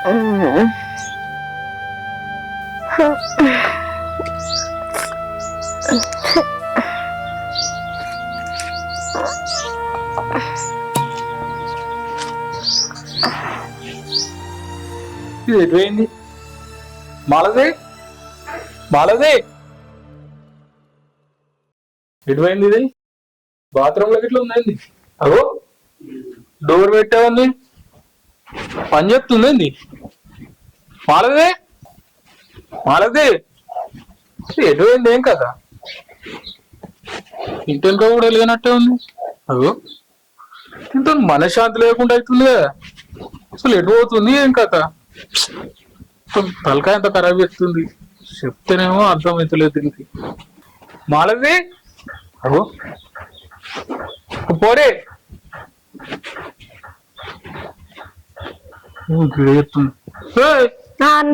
ఇది ఎటువైంది? మాలది మాలది ఎటువైంది? ఇది బాత్రూమ్ లో ఇట్లా ఉందండి. అగో డోర్ పెట్టావండి, పని చెప్తుందండి. మాలది మాలది ఎటువైంది? ఏం కదా ఇంటెనక కూడా వెళ్ళినట్టే ఉంది. అగో ఇంత మనశ్శాంతి లేకుండా అవుతుంది కదా. అసలు ఎటు పోతుంది? ఏం కథ? తలకాయ అంత ఖరాబ్ చేస్తుంది. చెప్తేనేమో అర్థం అవుతలేదు దీనికి. మాలది అగో పోరే చెప్తుంది.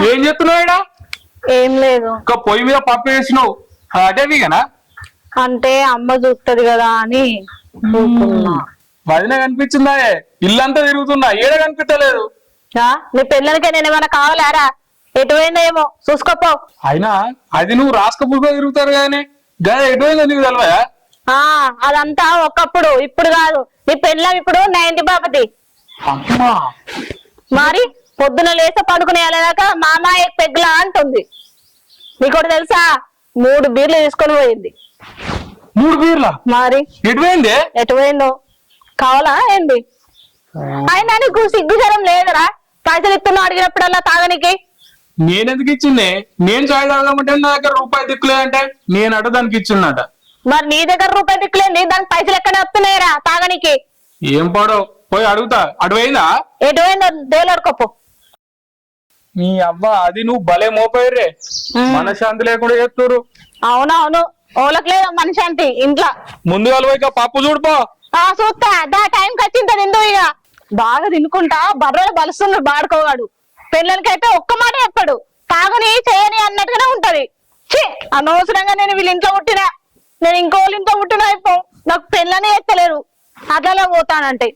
ఏం చెప్తున్నావు ఇక్కడ? ఏం లేదు. ఇంకా పొయ్యి మీద పప్పు వేసినావు అటేవిగనా? అంటే అమ్మ చూస్తుంది కదా అని వదిన కనిపించిందా? ఇల్లంతా తిరుగుతున్నా, ఏడ కనిపించలేదు. నీ పిల్లలకి నేను ఏమైనా కావాలారా? ఎటువైందేమో చూసుకోపో. అయినా అది నువ్వు రాసుకపోతే తిరుగుతారు కానీ గదా ఎటువైందో నీకు తెలవా? అదంతా ఒకప్పుడు, ఇప్పుడు కాదు. నీ పిల్లం ఇప్పుడు 90 బాపతి. మరి పొద్దున లేస్తే పడుకునే వెళ్ళాక మామాయ పెగ్గులా అంటుంది. నీకోటి తెలుసా? 3 బీర్లు తీసుకొని పోయింది. 3 బీర్లా? మరి ఎటువైంది? ఎటువైందో కావాలా ఏంది? అయినా నీకు సిగ్గుజరం లేదరా? పైసలు ఇస్తున్నావు అడిగినప్పుడల్లా తాగనికి. నేనెందుకు ఇచ్చింది? నేను చాయ్ తాగమంటే నా దగ్గర రూపాయి దిక్కులేదంటే నేను అట దానికి ఇచ్చిందట. మరి నీ దగ్గర రూపాయి దిక్కులేంది, దానికి పైసలు ఎక్కడ వస్తున్నాయరా తాగనికి? ఏం పాడో పోయి అడుగుతా. అటువైందా? ఎటువైందో దేవులడుకోపో. నీ అవ్వ అది నువ్వు భలే మోపోయిర్రే, మనశ్శాంతి లేకుండా చేస్తున్నారు. అవునవును, ఓలకు లేదా మనశాంతి ఇంట్లో. ముందుగా పోయి పప్పు చూడిపో. చూస్తా దా, టైంకి వచ్చింది తిందు. ఇక బాగా తినుకుంటా బర్రెలు బలుస్తున్నాడు బాడుకోగాడు. పిల్లలకైతే ఒక్క మాట చెప్పాడు, తాగుని చేయని అన్నట్టుగానే ఉంటది. అనవసరంగా నేను వీళ్ళ ఇంట్లో పుట్టినా, నేను ఇంకోళ్ళ ఇంట్లో పుట్టినా అయిపో నాకు పెళ్ళని ఎత్తలేరు. అట్లా పోతానంటే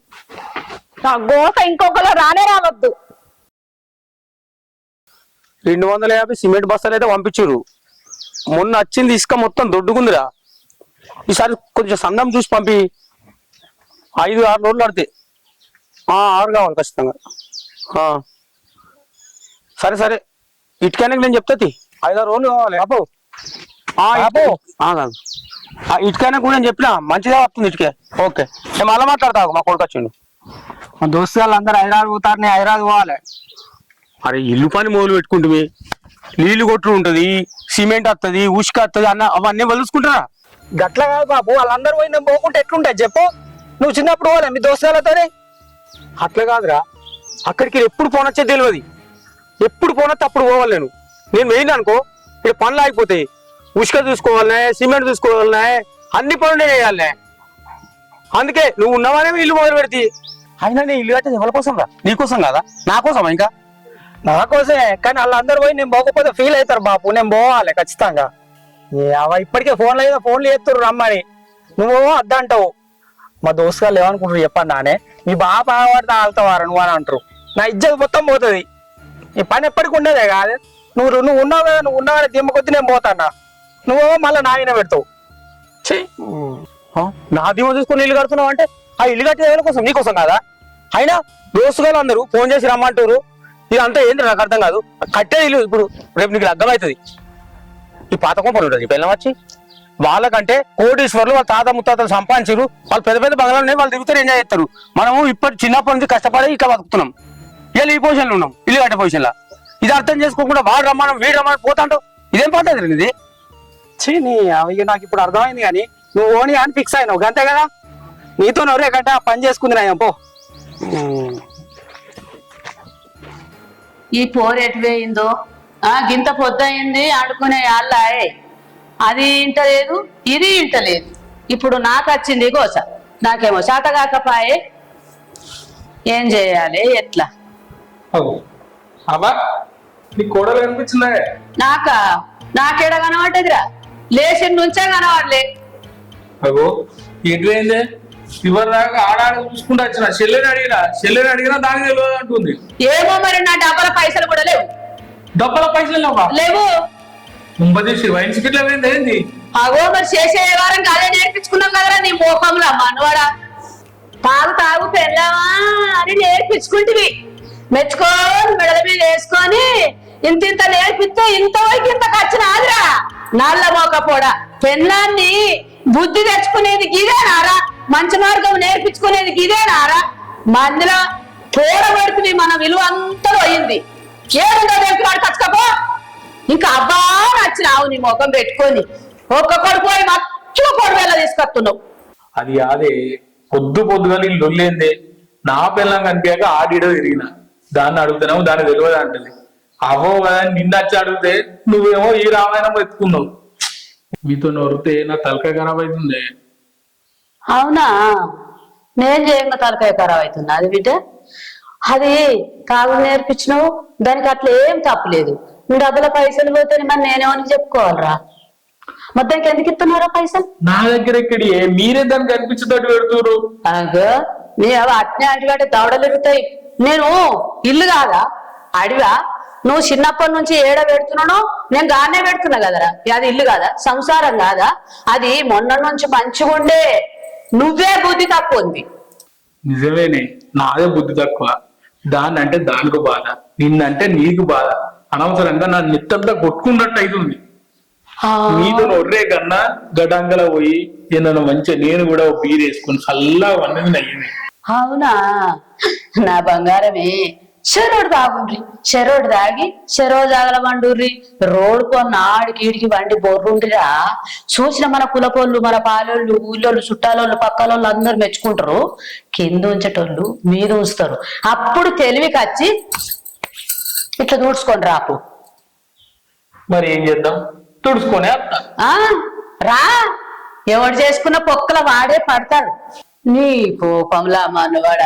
నా గోస ఇంకొకరు రానే రావద్దు. 250 సిమెంట్ బస్తాలు అయితే పంపించారు. మొన్న వచ్చింది ఇసుక మొత్తం దొడ్డుకుందిరా. ఈసారి కొంచెం సందం చూసి పంపి. 5-6 రోజులు పడితే 6 కావాలి ఖచ్చితంగా. సరే సరే, ఇటుకైనా నేను చెప్తా. 5-6 రోజులు కావాలి. ఇటుకైనా కూడా నేను చెప్పినా మంచిగా వస్తుంది ఇటుకే. ఓకే, నేను మళ్ళీ మాట్లాడతాను. మా కొడుకు వచ్చిండు. మా దోస్తు వాళ్ళు అందరు హైదరాబాద్ పోతారు, నేను హైదరాబాద్ పోవాలి. అరే ఇల్లు పని మొదలు పెట్టుకుంటుంది, నీళ్లు కొట్టు ఉంటది, సిమెంట్ వస్తుంది, ఉసుక వస్తుంది అన్న, అవన్నీ వలుసుకుంటారా? గట్ల కాదు బాబు, వాళ్ళందరూ పోయి నేను పోకుంటే ఎట్లుంటాయి చెప్పు? నువ్వు చిన్నప్పుడు పోలే మీ దోస్తులతోనే? అట్లా కాదురా, అక్కడికి ఎప్పుడు పోనొచ్చే తెలియదు. ఎప్పుడు పోనొస్తే అప్పుడు పోవాలి. నేను వెయిన్ అనుకో, ఇక్కడ పనులు ఆగిపోతాయి. ఉసుక చూసుకోవాలనే, సిమెంట్ చూసుకోవాలనే, అన్ని పనులు చేయాలనే. అందుకే నువ్వు ఉన్నవానే ఇల్లు మొదలు పెడితే. అయినా నేను ఇల్లు కట్టేది ఎవరి కోసం రా? నీకోసం కాదా? నా కోసం. ఇంకా నా కోసమే, కానీ వాళ్ళందరూ పోయి నేను పోకపోతే ఫీల్ అవుతారు బాబు. నేను పోవాలి ఖచ్చితంగా. ఇప్పటికే ఫోన్లు చేస్తారు రమ్మని. నువ్వు అద్దంటావు. మా దోస్తు గారు ఏమనుకుంటారు చెప్పండి నానే, మీ బాగా పడితే ఆగుతావారా నువ్వు అని అంటారు. నా ఇజ్జత్ మొత్తం పోతుంది. ఈ పని ఎప్పటికి ఉండేదే కాదు. నువ్వు ఉన్నావు కదా, నువ్వు ఉన్నావు దిమ్మ కొద్ది నేను పోతానా, నువ్వు మళ్ళీ నాయన పెడతావు. నా దిమ్మ చూసుకొని ఇల్లు కడుతున్నావు అంటే ఆ ఇల్లు కట్టేది ఎవరి కోసం? నీకోసం కాదా? అయినా దోస్తు గారు అందరూ ఫోన్ చేసి రమ్మంటారు. ఇదంతా ఏంటి నాకు అర్థం కాదు. కట్టేది ఇల్లు ఇప్పుడు రేపు నీకు అర్థమవుతుంది. ఈ పాత కొంపలు ఉంటుంది పిల్లలు వచ్చి వాళ్ళకంటే కోటీశ్వర్లు వాళ్ళ తాత ముత్తాతలు సంపాదించారు. వాళ్ళు పెద్ద పెద్ద బంగాళాలు వాళ్ళు తిరుగుతారు, ఎంజాయ్ చేస్తారు. మనము ఇప్పటి చిన్నప్పటి నుంచి కష్టపడి ఇట్లా బతుకుతున్నాం. ఇలా ఈ పొజిషన్లో ఉన్నాం, ఇల్లు కట్టే పొజిషన్లో. ఇది అర్థం చేసుకోకుండా వాడు రమ్మడం వీడు రమ్మడం పోతాంటావు. ఇదేం పద్ధతి ఇది? ఇక నాకు ఇప్పుడు అర్థమైంది. కానీ నువ్వు ఓని అని ఫిక్స్ అయినావు అంతే కదా. నీతో నవరే కంటే ఆ పని చేసుకుంది నా పో. ఈ పోరు ఎటువేయిందో, గింత పొద్దయింది ఆడుకునే వాళ్ళే. అది ఇంటలేదు, ఇది ఇంటలేదు. ఇప్పుడు నాకు వచ్చింది గోస. నాకేమో శాత కాకపాయే. ఏం చేయాలి ఎట్లా? నాకేడ కనబడ్డదిరా? లేచిన నుంచే కనబడలే. అగో ఎటువైందే? చివరి దాకా ఆడాడ చూసుకుంటూ వచ్చిన చెల్లెని అడిగినా దానికి తెలియదు అంటుంది. ఏమో మరి నా డబ్బల పైసలు కూడా లేవు. డబ్బల పైసలు లేవు. ముంబదేశి వైన్ సికెట్ల పోయింది ఏంది? అగో మరి చేసే వారం అదే నేర్పించుకున్నాం కదరా నీ మోకంలో మనవాడా. తాగు తాగు పెళ్ళావా అని నేర్పించుకుంటివి. మెచ్చుకొని మెడల మీద వేసుకొని ఇంత నేర్పిస్తే ఇంతవరకు ఇంత ఖర్చు నాదిరా. నల్ల మోకపోడా పెళ్ళాన్ని బుద్ధి తెచ్చుకునేది గిదేనారా? మంచి మార్గం నేర్పించుకునేది గిదేనారా? మందిలో తోడబడుతుంది మన విలువ అంతా పోయింది. ఏడుందో వాడు కచ్చుకపో. ఇంకా అబ్బా నచ్చినావు నీ ముఖం పెట్టుకొని ఒక్క కొడుకు పోయి మచ్చు కొడువేలా తీసుకొస్తున్నావు. అది అదే పొద్దుగా నీ లొల్లేందే. నా పిల్లం కనిపించాక ఆడిడో తిరిగిన దాన్ని అడుగుతున్నావు, దాన్ని తెలియదు అంటది. అవో కదా నిన్నచ్చి అడిగితే నువ్వేమో ఈ రామాయణం ఎత్తుకున్నావు. మీతో నొరితే నా తలకాయ ఖరాబ్ అవుతుంది. అవునా? నేను చేయంగా తలకాయ ఖరాబ్ అవుతున్నా అది బిడ్డ. అది తాగు నేర్పించినావు, దానికి అట్లా ఏం తప్పలేదు. నీ డబ్బుల పైసలు పోతే మరి నేనేమని చెప్పుకోవాలరా? మొత్తానికి ఎందుకు ఇస్తున్నారా పైసలు? నా దగ్గర ఎక్కడి మీరే దాన్ని కనిపించేటట్టు పెడుతురు. అగో నీ అవి అట్నే అడిగాటే దవడలు ఎరుగుతాయి. నేను ఇల్లు కాదా అడివా? నువ్వు చిన్నప్పటి నుంచి ఏడ పెడుతున్నానో నేను గానే పెడుతున్నా కదరా. అది ఇల్లు కాదా? సంసారం కాదా? అది మొన్న నుంచి మంచిగుండే. నువ్వే బుద్ధి తక్కువ ఉంది. నిజమేనే, నాదే బుద్ధి తక్కువ. దాన్ని అంటే దానికి బాధ, నిన్నంటే నీకు బాధ. అనవసరంగా నా నెత్తంతా కొట్టుకున్నట్టు అవుతుంది. నీతో ఒర్రే కన్నా గడంగల పోయి ఏదన్నా మంచిగా నేను కూడా బీర్ వేసుకుని చల్లగా అన్నది అయ్యింది. అవునా? నా బంగారమే. చెరోడు తాగుండ్రి, చెరోడు తాగి చెరో జాగల వండుర్రి. రోడ్డు కొన్న ఆడికి ఈడికి వండి బొర్రుండ్రిరా. చూసిన మన కులపోళ్ళు, మన పాలోళ్ళు, ఊళ్ళోళ్ళు, చుట్టాలోళ్ళు, పక్కలోళ్ళు అందరు మెచ్చుకుంటారు. కింద ఉంచేటోళ్ళు మీద ఉంచుతారు. అప్పుడు తెలివికి వచ్చి ఇట్లా దూడ్చుకొని రాపు. మరి ఏం చేద్దాం? తుడుచుకొని రా. ఎవడు చేసుకున్న పొక్కల వాడే పడతాడు. నీ కోపంలా మనవాడ.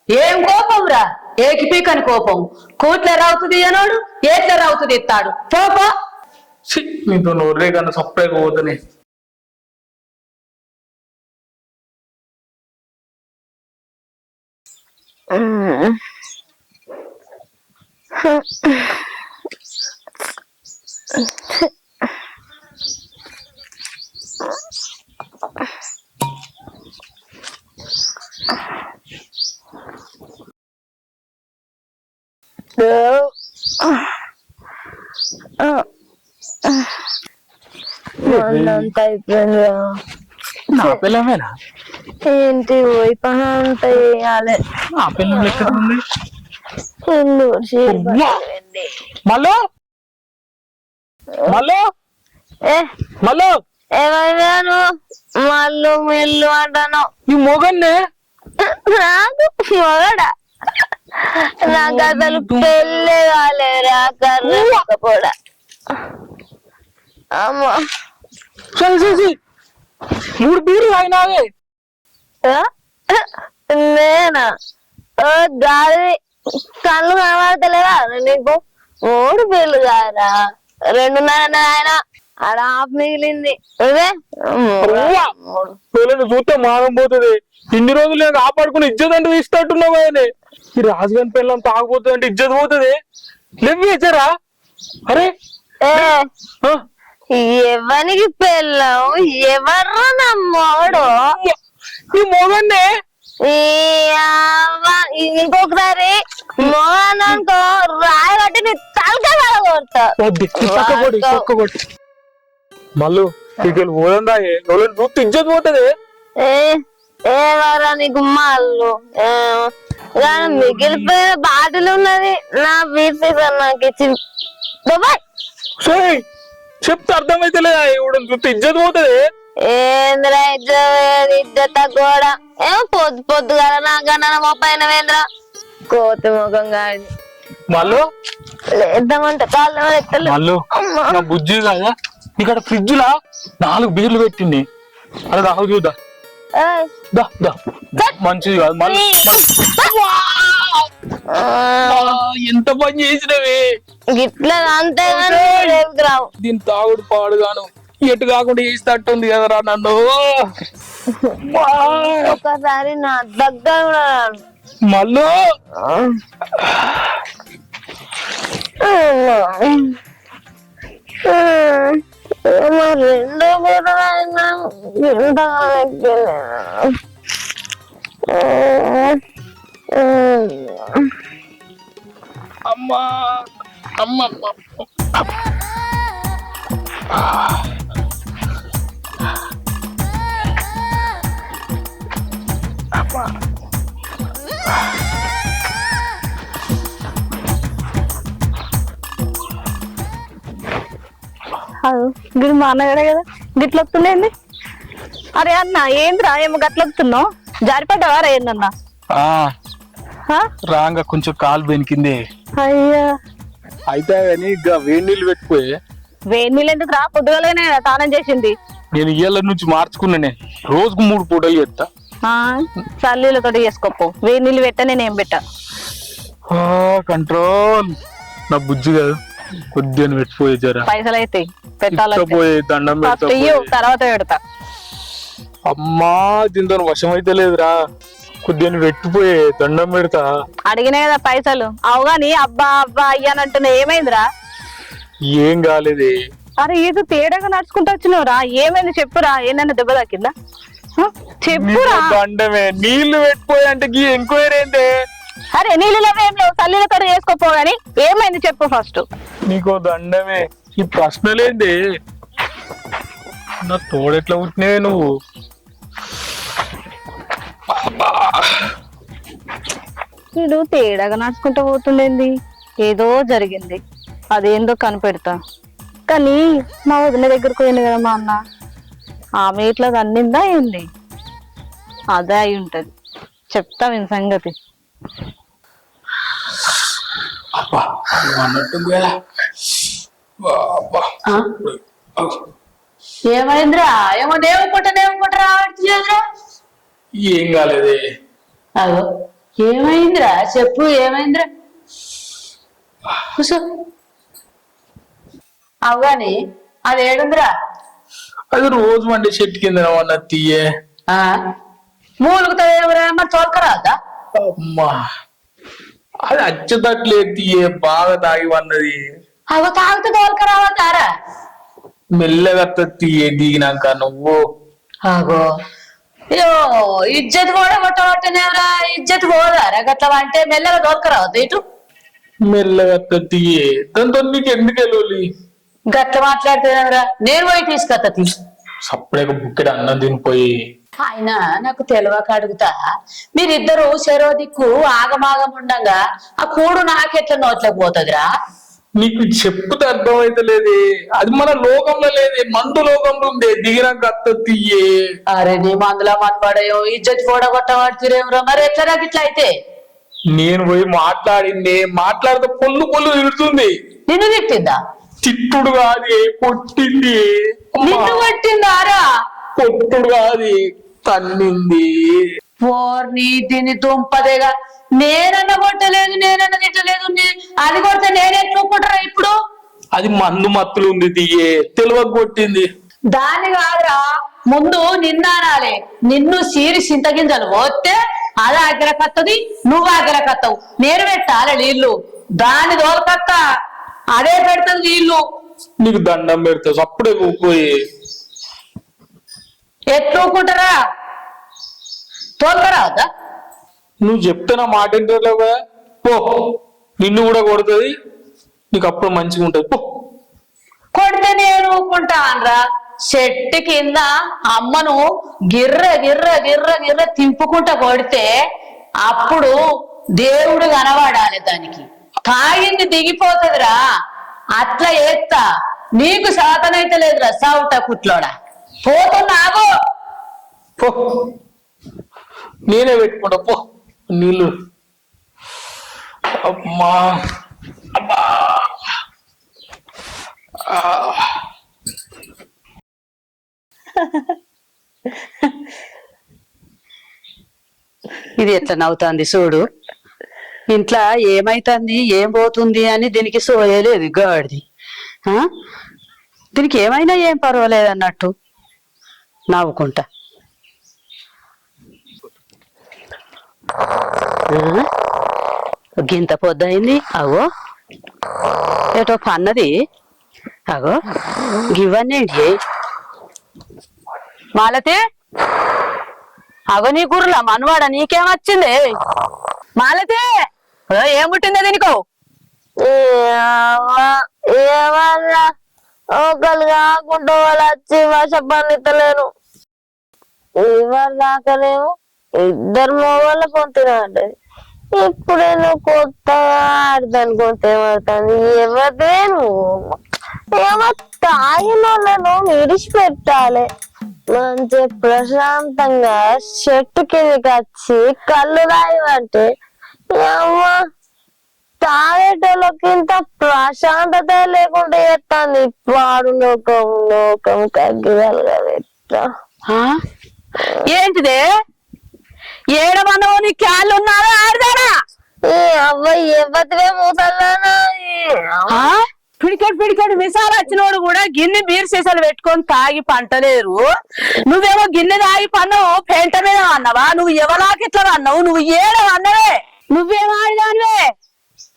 ఏం కోపం రా? ఏకిపీకని కోపం. కూట్ల రవుతుంది అనోడు ఏట్ల రవుతుంది ఇస్తాడు. పోపో. మీతో నోర్రే కన్నా సప్పగా పోతనే. అంతా అయిపోయింది. నా పిల్లమేనా? ఏంటి పోయి పని అంతా వేయాలి. నా పిల్లం ఎక్కడ ఉంది? మళ్ళీ ఎవరు మళ్ళు మిల్లు అంటాను? ఈ మొగన్నే నాకు మొగడా? నాకు అసలు పెళ్ళే కాలేరా కూడా. అమ్మా చూసి 3 బీర్లు అయినావే. నేనా? గాలి కళ్ళు కనబడతలేదా నీకు? 3 బీర్లు కాదా? 2.5 ఆయన ఆడ ఆఫ్ మిగిలింది. చూస్తే మానం పోతుంది. ఇన్ని రోజులు నేను కాపాడుకుని ఇజ్జత్ అంటే తీస్తున్నట్టున్నావు ఆయన. ఈ రాజుగారి పిల్లలు తాగపోతుంది అంటే ఇజ్జత్ పోతుంది. లేవరా? అరే ఎవరికి పెళ్ళం? ఎవరు నమ్మోడు? ఈ మొగన్నే. ఇంకొకసారి మోహన్ అనుకో రాయి బట్టి నీ తలకాయ కొడతా. మళ్ళీ పోదా చూస్తే ఇజ్జత్ పోతుంది. ఏవరా నీకు మళ్ళు కానీ మిగిలిపోయిన బాటిల్ ఉన్నది. నా బీర్ నాకు ఇచ్చి చెప్తే అర్థమైతే లేదా? చూస్తే ఇజ్జత్ పోతుంది. ఏంద్రా ఇజ్జత కూడా ఏమో పొద్దు కదా నాకన్నా మా పైన వేంద్రా కోతి ముఖం కాదు. మళ్ళీ లేద్దామంటే కాళ్ళు నా బుజ్జి కాదా? ఇక్కడ ఫ్రిడ్జ్ లా 4 బీర్లు పెట్టింది. అలా దాకా చూద్దా. మంచిది కాదు. ఎంత పని చేసినవి గిట్లా అంతే రావు. దీని తాగుడు పాడుగాను. ఎటు కాకుండా చేసేటట్టుంది కదరా నన్ను. ఒకసారి నా దగ్గర కూడా మళ్ళీ రెండో కూడా అమ్మా అమ్మ గిడి మా అన్నగాడే కదా గిట్ల వస్తుండేంది. అరే అన్న ఏంద్రా ఏమో గట్ల వస్తున్నావు, జారిపడ్డావా రా ఏందన్నా? రాంగా కొంచెం కాలు బెనికింది. అయ్యా అయితే కానీ ఇక వేడి నీళ్ళు పెట్టిపోయి. వేడి నీళ్ళు ఎందుకు రా, పొద్దుగాలనే స్నానం చేసింది. నేను ఇయ్యాల నుంచి మార్చుకున్నానే, రోజుకు 3 పూటలు చేస్తా. చల్లీలతో చేసుకోపో, వేడి నీళ్ళు పెట్టా నేనేం పెట్టా. కంట్రోల్ నా బుజ్జి కాదు, కొద్దిగా పెట్టిపోయే జరా. పైసలు అయితే పెట్టాలి, పోయి దండం పెడతా. తర్వాత పెడతా. అమ్మా దీంతో వశం అయితే లేదురా, కొద్దిగా పెట్టిపోయే దండం పెడతా. అడిగినా కదా పైసలు, అవుగాని అబ్బా అబ్బా అయ్యానంటున్నా ఏమైందిరా? ఏం కాలేదే. అరే ఏదో తేడాగా నడుచుకుంటూ వచ్చినవురా, ఏమైంది చెప్పురా, ఏదైనా దెబ్బ తాకిందా చెప్పురా. దండమే, నీళ్లు పెట్టిపోయి అంటే ఎంక్వైరీ ఏంటి? అరే నీళ్ళు ఏం లేవు, చల్లీలతో చేసుకోపోగాని ఏమైంది చెప్పు ఫస్ట్. నీకో దండమే, ఈ ప్రశ్నలేంది? నా తోడెట్లా పుట్టినవే నువ్వు? వీడు తేడాగా నడుచుకుంటూ పోతుండేంది, ఏదో జరిగింది, అదేందో కనిపెడతా. కానీ మా వదిన దగ్గరకు పోయింది కదా మా అన్న, ఆమె ఇట్లా అన్నిందా ఏంది? అదే అయి ఉంటది, చెప్తా విని సంగతి. ఏమైందిరా? ఏమో నేవుకుంటా ఏం కాలేదే. అగో ఏమైందిరా చెప్పు, ఏమైందిరా? కూసో. అవగాని అది ఏడుందిరా? అది రోజు వండే చెట్టు కింద అన్న తీయే. మూలుగుతాదేమరా, మరి తోలుకరాదా? అమ్మా అది అచ్చదట్లే తీయే, బాగా తాగి వన్నది. అగో తాగితే తోలుకరావద్దారా? మెల్లగా తీయే దిగినాక నువ్వు. అగో అయ్యో ఇజ్జత్ కూడా కొట్టబట్టనేవరా, ఇజ్జత్ పోదారా గట్ల అంటే? మెల్లగా తోలుకరావద్దు ఇటు. మెల్లగా తీయే, దాంతో నీకు ఎందుకు వెళ్ళి గట్ల మాట్లాడితేనేవరా, నేను పోయి తీసుకొస్తా. సప్పుడేక బుక్కెడు అన్నం తినిపోయి. ఆయన నాకు తెలియక అడుగుతా, మీరిద్దరు చెరో దిక్కు ఆగమాగం ఉండంగా ఆ కూడు నాకెట్లా నోట్లోకి పోతుందిరా? నీకు చెప్పుతే అర్థం అయితే లేదే, అది మన లోకంలో లేదే, మందు లోకంలో ఉందే. దిగినాక అత్త తీయే. అరే నీ మందులో మనపడయో ఇజ్జత్ కూడా కొట్టబడుతురేమరా, మరి ఎట్లా నాకు ఇట్లా అయితే? నేను పోయి మాట్లాడితే పొల్లు తిడుతుంది. నిన్ను తిట్టిందా? తిట్టుడు కాదు, కొట్టింది. నిన్ను కొట్టిందారా? కొట్టుడు కాదు, తన్నింది. ఓర్ని దీన్ని దుంపదేగా, నేనన్న కొట్టలేదు, నేనన్న తిట్టలేదు, అది కొడితే నేనే ఎత్తుకుంటారా ఇప్పుడు? అది మందు మత్తులు ఉంది తీయే, తెలివక కొట్టింది. దాన్ని కాదురా, ముందు నిన్నానాలే. నిన్ను సీరి చింతగింజలు పోతే అది ఆగ్రకత్తది, నువ్వు ఆగ్రకత్తవు. నేను పెట్టాలి నీళ్లు, దాన్ని తోలకత్తా, అదే పెడతది నీళ్లు. నీకు దండం పెడతావు, అప్పుడే పోయి ఎత్తుకుంటారా? తోలకరావద్దా? నువ్వు చెప్తే నా మాట ఏంటలేవు కదా, పో. నిన్ను కూడా కొడుతుంది, నీకు అప్పుడు మంచిగా ఉంటది, పో. కొడితే నేను ఊరుకుంటా అనరా? చెట్టు కింద అమ్మను గిర్ర గిర్ర గిర్ర గిర్ర తింపుకుంటా కొడితే అప్పుడు దేవుడు కనబడాలి దానికి. తాగింది దిగిపోతుందిరా, అట్లా ఏత్తా. నీకు శాతనైతే లేదురా సావుట కుట్లోడా. పోతున్నాగో, పో. నేనే పెట్టుకుంటా, పో నీళ్ళు. అమ్మా అమ్మా ఇది ఎట్లా నవ్వుతుంది చూడు. ఇంట్లో ఏమైతుంది ఏం పోతుంది అని దీనికి సోయలేదు గాడిది. దీనికి ఏమైనా ఏం పర్వాలేదు అన్నట్టు నవ్వుకుంటా. గింత పొద్దయింది, అగో ఏటో పన్నది, అగో గివన్నీ మాలతి, అగో నీ గుర్రలా మనవాడ నీకేమొచ్చింది మాలతి? ఏం పుట్టిందో దీనికో? ఏమన్నా ఒకళ్ళు కాకుండా వాళ్ళు వచ్చి వశపడలేను. ఎవరు దాకానేమో ఇద్దరు మొగోళ్ళ పొందుతున్నాడు. ఇప్పుడేమో కొత్తగా ఆడదనుకుంటే ఏమవుతుంది? ఎవరిదేను ఏమో తాగిన వాళ్ళను విడిచిపెట్టాలి. మంచి ప్రశాంతంగా చెట్టు కిందకి వచ్చి కళ్ళు తాగివంటే ఏమో తాగేటోళ్ళకి ఇంత ప్రశాంతత లేకుండా చేస్తాను. వాడు లోకం తగ్గిదాలు కదా. ఏంటిదే ఏడమన్నో నీ క్యాళ్ళు ఉన్నారా ఆడదానా? అబ్బాయి ఎవరివే మూసల్లానా? పిడికెడు మిసాలు వచ్చినోడు కూడా గిన్నె బీర్ సీసాలు పెట్టుకొని తాగి పంటలేరు. నువ్వేమో గిన్నె తాగి పన్నావు పెంట మీద అన్నావా? నువ్వు ఎవరాకి ఇట్లా అన్నావు? నువ్వు ఏడవన్నవే. నువ్వేం ఆడదానివే?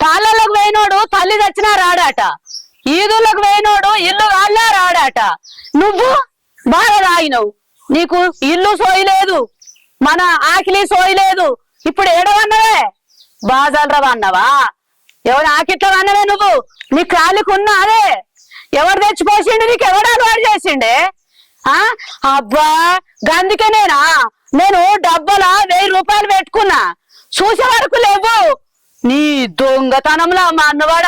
తాళ్ళలోకి పోయినోడు తల్లి తెచ్చినా రాడాట, ఈదుల్లోకి పోయినోడు ఇల్లు వాళ్ళా రాడాట. నువ్వు బాగా తాగినవు, నీకు ఇల్లు సోయలేదు, మన ఆకిలి సోయలేదు. ఇప్పుడు ఏడవన్నవే? బాజాలరావు అన్నావా? ఎవరు ఆకిట్లా అన్నవే? నువ్వు నీ కాలికున్నా అదే ఎవరు తెచ్చిపోసిండు? నీకు ఎవడు అలవాటు చేసిండే? అబ్బా గందుకేనేనా నేను డబ్బల 1000 రూపాయలు పెట్టుకున్నా, చూసే వరకు లేవు. నీ దొంగతనంలో మా అన్నవాడ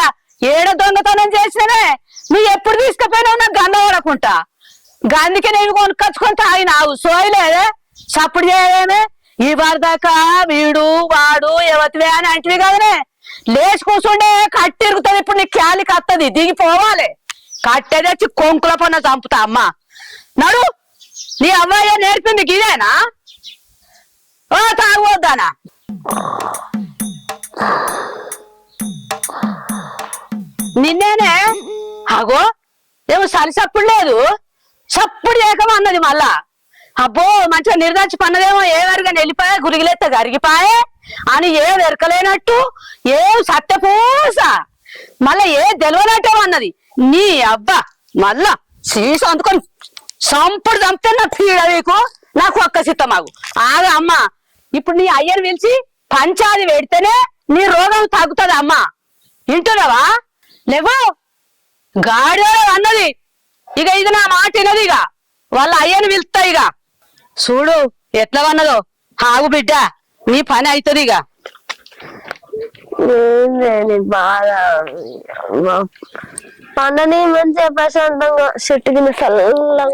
ఏడ దొంగతనం చేసినవే? నువ్వు ఎప్పుడు తీసుకుపోయినావు నాకు గండ పడకుంటా. గందుకే నేను కొనుక్కొచ్చుకొని తాగినావు, సోయలేదే సప్పుడు చేయలేమే. ఈ వరదాకా వీడు వాడు ఎవతివే అని అంటివి కదనే. లేచి కూర్చుండే కట్టి ఇరుగుతుంది. ఇప్పుడు నీ క్యాలికి వస్తుంది, దిగిపోవాలి. కట్టె తెచ్చి కొంకుల పన్న చంపుతా. అమ్మా నడు, నీ అమ్మాయి నేర్పింది గిదేనా? ఓ తాగవద్దానా? నిన్నేనే అగో ఏమో సరి సప్పుడు లేదు, సప్పుడు చేయకమన్నది మళ్ళా. అబ్బో మంచిగా నిర్దాచి పన్నదేమో, ఏ వరగా వెళ్ళిపోయా గురిగిలెత్త గరిగిపాయే అని ఏం ఎరకలేనట్టు, ఏం సత్యపూస మళ్ళా ఏ తెలవనట్టే అన్నది. నీ అబ్బా మళ్ళా సీస అందుకొని సంపుడు చంపితే నా పీడ నీకు, నాకు ఒక్క సిత్తమాగు ఆగా. అమ్మా ఇప్పుడు నీ అయ్యను పిలిచి పంచాది పెడితేనే నీ రోగం తగ్గుతుంది. అమ్మా వింటున్నావా? లేవు గాడి అన్నది. ఇక ఇది నా మాట వినది. ఇక వాళ్ళ అయ్యను పిలుస్తా. ఇక చూడు ఎట్లా అన్నదో. ఆగు బిడ్డ, నీ పని అవుతుంది. ఇక బాగా పండని మంచిగా ప్రశాంతంగా చెట్టు కింద చల్లగా.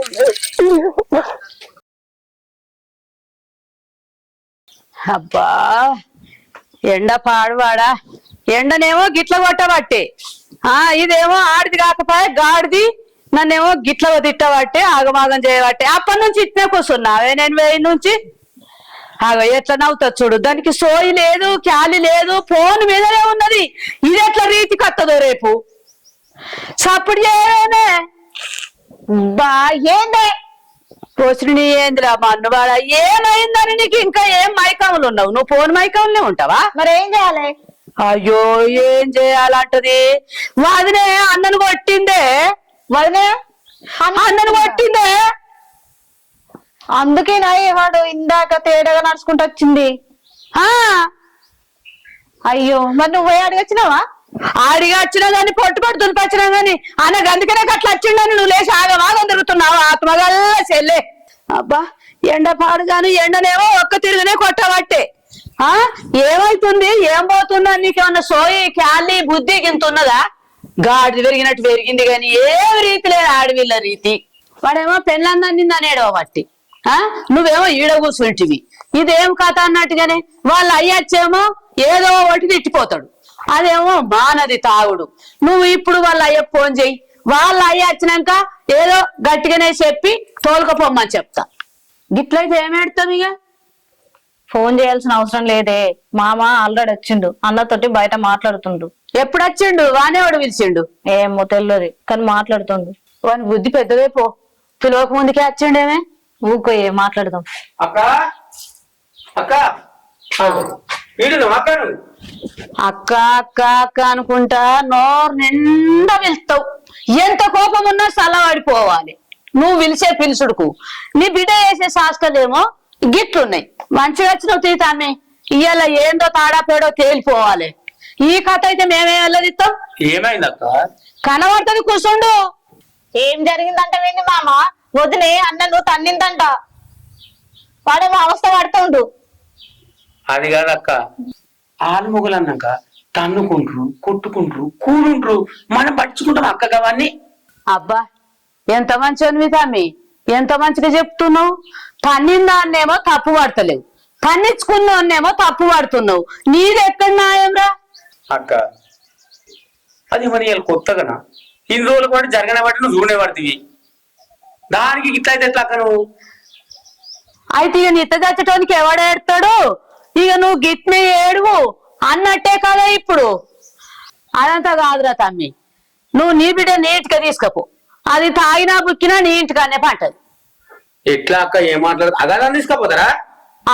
అబ్బా ఎండ పాడువాడా, ఎండనేమో గిట్ల కొట్టబట్టే, ఇదేమో ఆడిది కాకపోయే గాడిది నన్నేమో గిట్ల తిట్టబట్టే ఆగమాగం చేయబట్టే. అప్పటి నుంచి ఇట్నే కూర్చున్నావే నేను వేయి నుంచి. ఆగ ఎట్లా నవ్వుతా చూడు. దానికి సోయి లేదు, క్యాలి లేదు, ఫోన్ మీదనే ఉన్నది. ఇది ఎట్లా రీతికి వస్తుందో రేపు? సప్పుడు చేయనే బా ఏందే పోసిని ఏందిరా మా అన్నవాడ? ఏమైందని నీకు ఇంకా ఏం మైకములు ఉన్నావు? నువ్వు ఫోన్ మైకములనే ఉంటావా? మరి ఏం చేయాలి? అయ్యో ఏం చేయాలంటది? వదినే అన్నను కొట్టిందే, వదినే అన్నను కొట్టిందే. అందుకేనా వాడు ఇందాక తేడాగా నడుచుకుంటూ వచ్చింది. అయ్యో మరి నువ్వు పోయి అడిగొచ్చినావా? ఆడిగా వచ్చినా గాని పొట్టు దునిపచ్చినా గాని అన్నకు అందుకనే అట్లా వచ్చిండని నువ్వు లేచి ఆగమాగం తిరుగుతున్నావు ఆత్మగల్లా చెల్లె. అబ్బా ఎండ పాడుగాను, ఎండనేమో ఒక్క తిరుగునే కొట్టబట్టే. ఏమైతుంది ఏం పోతుందా? నీకేమన్నా సోయి క్యాలి బుద్ధి గింతున్నదా? గాడి పెరిగినట్టు పెరిగింది గాని ఏం రీతి లేదు ఆడవిళ్ళ రీతి. వాడేమో పెళ్ళందని అనేడవ బట్టి, నువ్వేమో ఈడ కూర్చుంటివి. ఇదేం కథ అన్నట్టుగానే వాళ్ళ అయ్యచ్చేమో ఏదో ఒకటి తిట్టిపోతాడు, అదేమో మానది తాగుడు. నువ్వు ఇప్పుడు వాళ్ళ అయ్యకు ఫోన్ చెయ్యి, వాళ్ళ అయ్య వచ్చినాక ఏదో గట్టిగానే చెప్పి తోలుకపోమ్మని చెప్తా. గిట్లయితే ఏమేడతాం? ఇక ఫోన్ చేయాల్సిన అవసరం లేదే, మామ ఆల్రెడీ వచ్చిండు, అన్నతోటి బయట మాట్లాడుతుండు. ఎప్పుడు వచ్చిండు? వానేవాడు పిలిచిండు? ఏమో తెలియదు కానీ మాట్లాడుతుండు. వాని బుద్ధి పెద్దదే పో. పిలవక ముందుకే వచ్చిండేమే. ఊకో మాట్లాడదాం. అక్క అక్క అక్క అక్క అక్క అక్క అనుకుంటా నోరు నిండా పిలుస్తావు. ఎంత కోపం ఉన్నా చల్లబడిపోవాలి. నువ్వు పిలిచే పిలుచుడుకు నీ బిడ్డ వేసే శాస్త్రాలేమో గిట్లున్నాయి. మంచిగా వచ్చినావు తీతాన్ని. ఇవాళ ఏందో తాడా పేడో తేలిపోవాలి. ఈ కథ అయితే మేమే వెళ్ళదిస్తాం. ఏమైందక్క? కనబడుతుంది కూర్చోండు. ఏం జరిగిందంట ఏంది మామ? వదిలే అన్నను తన్నిందంట. వాడేమో అవస్థ పడుతుండు. అది కాదక్క, ఆలుమొగలు అన్నాక తన్నుకుంటారు, కొట్టుకుంటారు, కూడుంటారు. మనం పట్టించుకుంటాం అక్క అవన్నీ. అబ్బా ఎంత మంచి తమ్మి, ఎంత మంచిగా చెప్తున్నావు. తన్నిందాన్నేమో తప్పు పడతలేవు, తన్నించుకున్నాన్నేమో తప్పు పడుతున్నావు. నీది ఎక్కడ న్యాయంరా? అక్క అది మన ఇవాళ కొత్తగానా? ఇన్ని రోజులు పాటు జరగనే బట్టి నువ్వు చూడే పడుతుంది. దానికి ఇట్లా అయితే ఎట్లా అక్క నువ్వు? అయితే ఇక నిత్త చచ్చటానికి ఎవడేడతాడు? ఇక నువ్వు గిట్నే ఏడువు అన్నట్టే కదా ఇప్పుడు. అదంతా కాదురా తమ్మి, నువ్వు నీ బిడ్డ నీట్గా తీసుకపో. అది తాగినా బుక్కినా నీ ఇంటికానే పంటది. ఎట్లా అక్క? ఏం మాట్లాడు? అగాధం తీసుకపోతారా?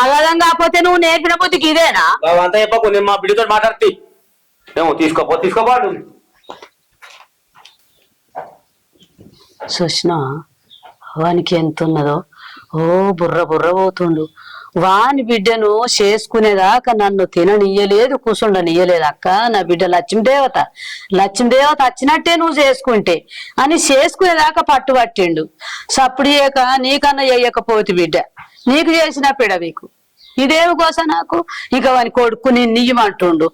అగదం కాకపోతే నువ్వు నేర్పిన బుద్ధికి ఇదేనా? అంతా చెప్పకు, నేను మా బిడ్డతో మాట్లాడుతీ. ఏమో తీసుకోపో చూసినా వానికి ఎంత ఉన్నదో. ఓ బుర్ర బుర్ర పోతుండు. వాని బిడ్డను చేసుకునేదాకా నన్ను తిననియ్యలేదు, కూసుండనియ్యలేదు. అక్క నా బిడ్డ లక్ష్మీదేవత, లక్ష్మీదేవత వచ్చినట్టే నువ్వు చేసుకుంటే అని చేసుకునేదాకా పట్టుబట్టిండు. సప్పుడియక నీకన్నా చెయ్యకపోతే బిడ్డ నీకు చేసిన పిడవీకు ఇదేమి కోస నాకు. ఇక వాని కొడుకు నేను నియ్యమంటుండు.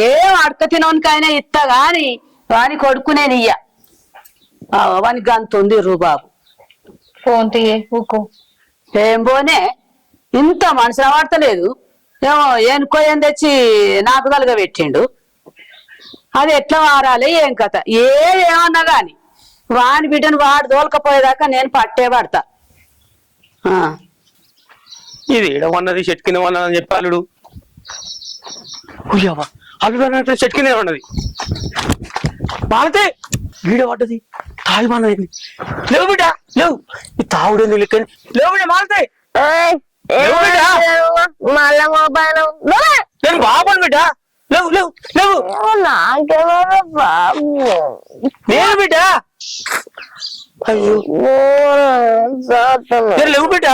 ఏం అడక తినోనికైనా ఇత్త గాని వాని కొడుకునే నియ్య. వాని గంతుంది రూబాబు. ఫోన్ తీయే ఊకో. ఏం పోనే ఇంత మనసున పడతలేదు. ఏమో ఏనుకో ఏం తెచ్చి నాకు తలుగా పెట్టిండు. అది ఎట్లా మారాలి ఏం కథ ఏమన్నా గాని వాని బిడ్డను వాడు దోలకపోయేదాకా నేను పట్టే పడతా. ఇది ఏడవన్నది చెట్టు కింద అని చెప్పి అల్లుడు అల్లుడు అన్నట్టు చెట్టు కింద ఉన్నది. బాలతే వీడ పడ్డది, తాగి మనది. లేవు బిడ్డ లేవు, ఈ తాగుడే లెక్క లేవు బిడ్డ. మాలతే మళ్ళా మొబైల్ నేను బాబు బిడ్డ. లేవు లేవు లేవు, నాకెవరు బాబు? నేను బిడ్డ. అయ్యో లేవు బిడ్డ.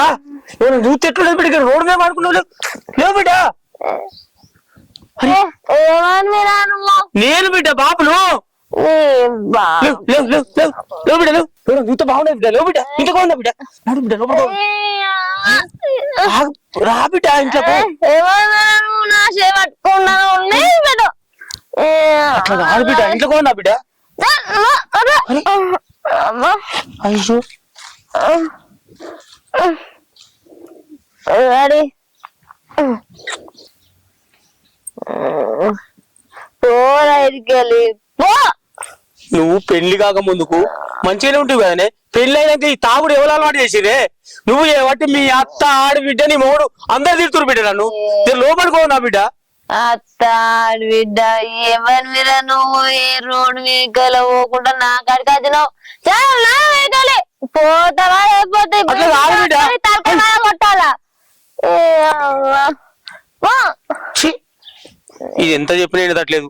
చూస్తే ఎట్లా బిడ్డ? రోడ్డు మీద పడుకున్నావు. లేవు లేవు బిడ్డ. ఏమని మీరు నేను బిడ్డ బాబును. లేవు లేవు లేవు లేవు లేవు బిడ్డ. లేవు చూస్తే బాగుండదు బిడ్డ. లేవు బిడ్డ, ఇంట్లో ఉన్నా బిడ్డ. నడు బిడ్డ లోపల రా బిడ్డ. ఇంట్లో నా చే పట్టుకున్నాను అట్లా కాదు బిడ్డ, ఇంట్లో ఉన్నా బిడ్డ. అయ్యో రెడీ పోరాడికెళ్ళి పో. నువ్వు పెళ్లి కాక ముందుకు మంచిగానే ఉంటావు కదనే. పెళ్లి అయినాక ఈ తాగుడు ఎవరు అలవాటు చేసిరే? నువ్వు ఏమంటే మీ అత్త ఆడి బిడ్డ నీ మొగుడు అందరు తిడుతురు బిడ్డ. నన్ను లోపలికో నా బిడ్డ. అత్త ఆడి బిడ్డ ఎవరి మీద నువ్వు ఏ రోడ్డు మీద పోకుండా నా కాడికి వచ్చినావు. చాలా నా వేయాలి పోతావా అయిపోతే తలకాయ కొట్టాలా? ఇది ఎంత చెప్పినా ఎడతట్లేదు.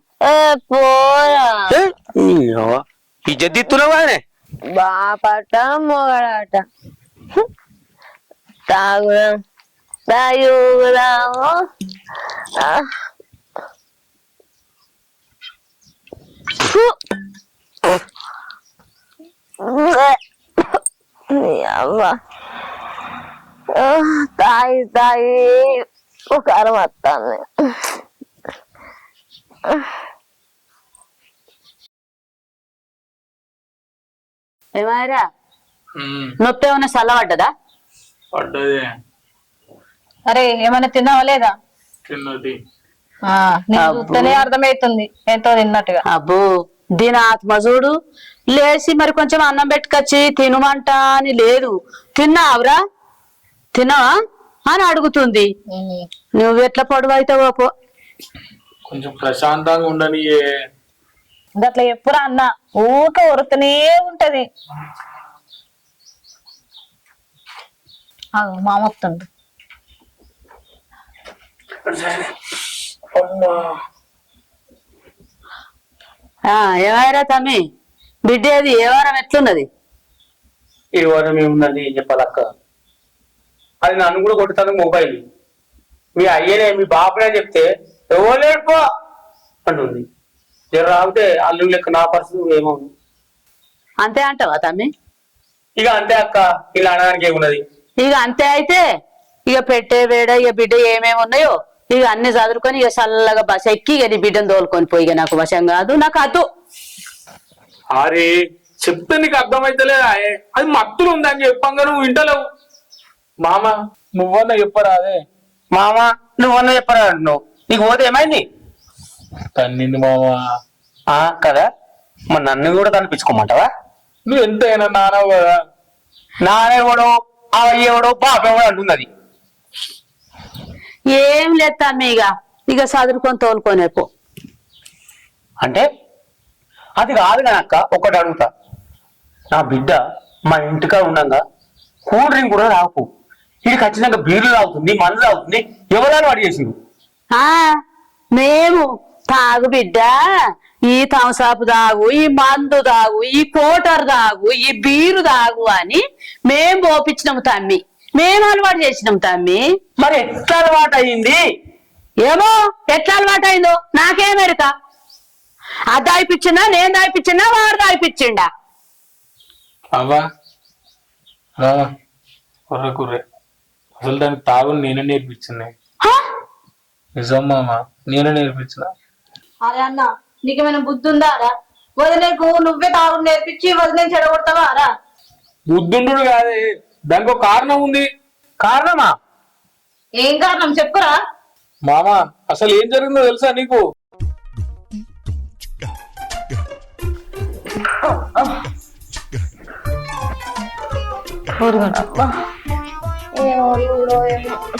పోరా ఇజ్జత్ ఇస్తున్నావు కానీ బాపట మొగడాట తాగుదాం తాగుదాము. అవ్వ తాగి తాగి ఒక అరం వస్తాను. ఏమారా నొప్పి ఏమైనా చల్లబడ్డదా? పడ్డదే. అరే ఏమైనా తిన్నావా లేదా? తిన్నది. చూస్తేనే అర్థమైతుంది ఎంతో తిన్నట్టుగా. అబ్బో దీని ఆత్మ చూడు. లేచి మరి కొంచెం అన్నం పెట్టుకొచ్చి తినమంట అని లేదు. తిన్నావురా తిన్నావా అని అడుగుతుంది. నువ్వెట్లా పొడవు అవుతావో పో. కొంచెం ప్రశాంతంగా ఉండని. అట్లా ఎప్పుడు అన్న ఊక ఉరుతూనే ఉంటది. మామ వస్తుంది. ఏమైనా తమ్మి బిడ్డ అది ఏ వారం ఎట్లున్నది? ఈ వారం ఏముందని చెప్పాలక్క, అది నన్ను కూడా కొట్టుతాను మొబైల్. మీ అయ్యనే మీ బాబునే చెప్తే ఎవరు అంటుంది. జర రాగితే అల్లు లెక్క నా పరిస్థితి ఏమో. అంతే అంటావా తమ్మి? ఇక అంతే అక్క, ఇలా అనడానికి ఏమున్నది. ఇక అంతే అయితే ఇక పెట్టే వేడ ఇక బిడ్డ ఏమేమి ఉన్నాయో ఇక అన్ని చదువుకొని ఇక చల్లగా బస్ ఎక్కి ఇక నీ బిడ్డను తోలుకొని పోయి ఇక నాకు వశం కాదు, నాకు అద్దు. అరే చెప్తే నీకు అర్థమైతలేదా? అది మత్తులు ఉందని చెప్పంగా నువ్వు వింటలేవు. మామ నువ్వన్నా చెప్పరా? అదే మామ నువ్వన్నా చెప్పరా అంటున్నావు, నీకు పోతే ఏమైంది? తన్నింది మామ. కదా మరి నన్ను కూడా కనిపించుకోమంటావా? నువ్వు ఎంతైనా నానవు కదా. నానేవాడు ఆ అయ్యేవాడు బాబేవాడు అంటున్నది. ఏం లేదు తమ్మి ఇక చదువుకొని తోలుకొని పో. అంటే అది కాదు కానీ అక్క, ఒక్కటి అడుగుతా. నా బిడ్డ మా ఇంటికా ఉండగా కూల్ డ్రింక్ కూడా తాగు, ఇది ఖచ్చితంగా బీర్లు తాగుతుంది, మందు తాగుతుంది, ఎవరైనా వాడు చేసిండు. మేము తాగు బిడ్డ, ఈ థమ్సాప్ తాగు, ఈ మందు తాగు, ఈ కోటర్ తాగు, ఈ బీరు తాగు అని మేం పోపించినాము తమ్మి, మేము అలవాటు చేసినాం తమ్మి. మరి ఎట్లా అలవాటు అయింది? ఏమో ఎట్లా అలవాటు అయిందో నాకేమెరక. అది దాయిపించినా నేను దాయిపించినా వాడు దాయిపించిండా? అవ్వా కుర్ర కుర్రే, అసలు దానికి తాగుని నేనే నేర్పించింది. నిజం మామ, నేనే నేర్పించిన. అరే అన్న నీకేమైనా బుద్ధి ఉందా రా? వదిలేకు నువ్వే తాగుడు నేర్పించి వదిలే చెడగొడతావా రా? బుద్ధుండు కాదే, దానికి ఒక కారణం ఉంది. కారణమా? ఏం కారణం చెప్పురా. మామ అసలు ఏం జరిగిందో తెలుసా నీకు?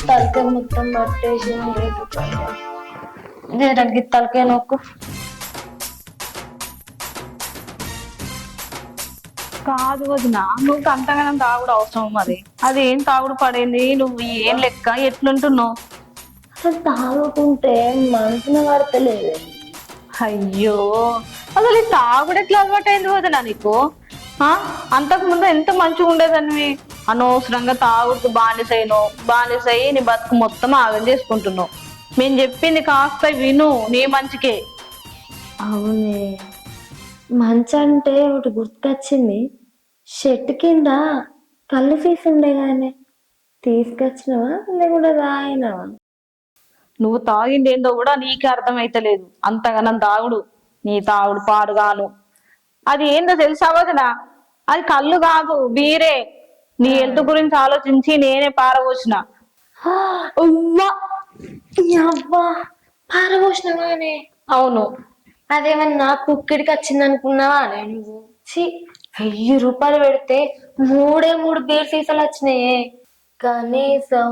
తలకాయ మొత్తం పట్టేసి తలకాయ నొక్కు. కాదు వదిన, నువ్వు అంతగానం తాగుడు అవసరం మరి. అది ఏం తాగుడు పడేది, నువ్వు ఏం లెక్క ఎట్లుంటున్నావు? అసలు తాగుకుంటే మనసున పడతలేదు. అయ్యో అసలు ఈ తాగుడు ఎట్లా అలవాటైంది వదిన నీకు? అంతకు ముందు ఎంత మంచిగా ఉండేదాన్ని, అనవసరంగా తాగుడుకు బానిసయి నీ బతుకు మొత్తం ఆగం చేసుకుంటున్నావు. మేము చెప్పింది కాస్త విను, నీ మంచికే. అవునే, మంచి అంటే ఒకటి గుర్తుకొచ్చింది. షెట్ కింద కళ్ళు తీసిండే కానీ తీసుకొచ్చినవా లేకుండా రాయినవా? నువ్వు తాగింది ఏందో కూడా నీకే అర్థమైతలేదు. అంతగానం తాగుడు, నీ తాగుడు పాడుగాను. అది ఏందో తెలుసా వదినా? అది కళ్ళు కాదు, బీరే. నీ హెల్త్ గురించి ఆలోచించి నేనే పారబోసిన. అబ్బా, పారబోసినవానే? అవును. అదేమన్నా కుక్కిడికి వచ్చింది అనుకున్నావా నువ్వు? 1000 రూపాయలు పెడితే 3 బీర్ సీసాలు వచ్చినాయే. కనీసం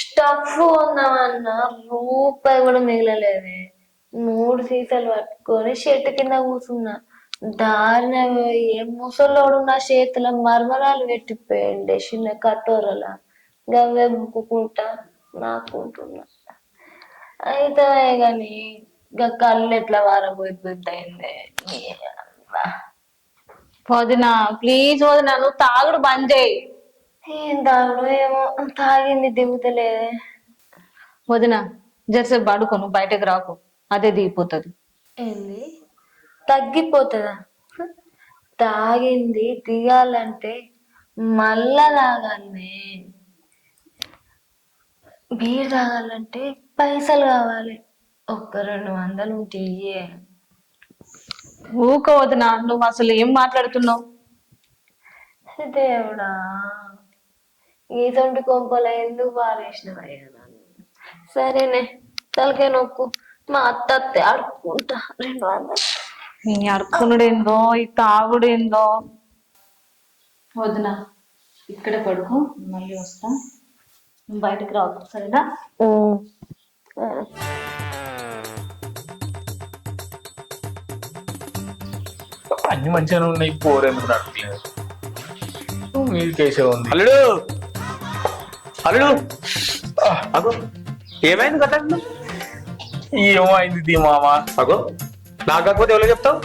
స్టఫ్ ఉందామన్నా రూపాయి కూడా మిగలలేదే. 3 సీసాలు పట్టుకొని షెట్ కింద కూర్చున్నా. దారిన ఏ ముసలోడు నా చేతుల మర్మరాలు పెట్టిపోయిండే, చిన్న కట్టోరలా గవే బుక్కుంటా నాకుంటున్నా. అయితే గాని కళ్ళు ఎట్లా వారబోయిపోయింది. వదినా ప్లీజ్ వదినా, నువ్వు తాగుడు బంద్ చేయి. ఏం తాగుడు ఏమో, తాగింది దిగుతలేదే. వదినా జరసేపు పడుకో, నువ్వు బయటకు రాకు, అదే దిగిపోతుంది. ఏంది తగ్గిపోతుందా? తాగింది దిగాలంటే మళ్ళా తాగాలి. బీర్ తాగాలంటే పైసలు కావాలి. 100-200 తీయే. ఊకో వదినా, నువ్వు అసలు ఏం మాట్లాడుతున్నావు? దేవుడా, ఈ తొంటి కొంపల ఎందుకు పారేసినవయ్యా నన్ను? సరేనే, తలకే నొక్కు. మా అత్త ఆడుకుంటా 200. నీ అడుక్కునుడేందో, ఈ తాగుడేందో. వదినా ఇక్కడే పడుకో, మళ్ళీ వస్తా, బయటకు రాకు సరేనా? అన్ని మంచిగానే ఉన్నాయి, పోరేందుకు నడపలేదు. మీరు కేసే ఉంది. అల్లుడు అల్లుడు అగో ఏమైంది కట్ట ఏమైంది మామ? అగో నాకు కాకపోతే ఎవరో చెప్తావు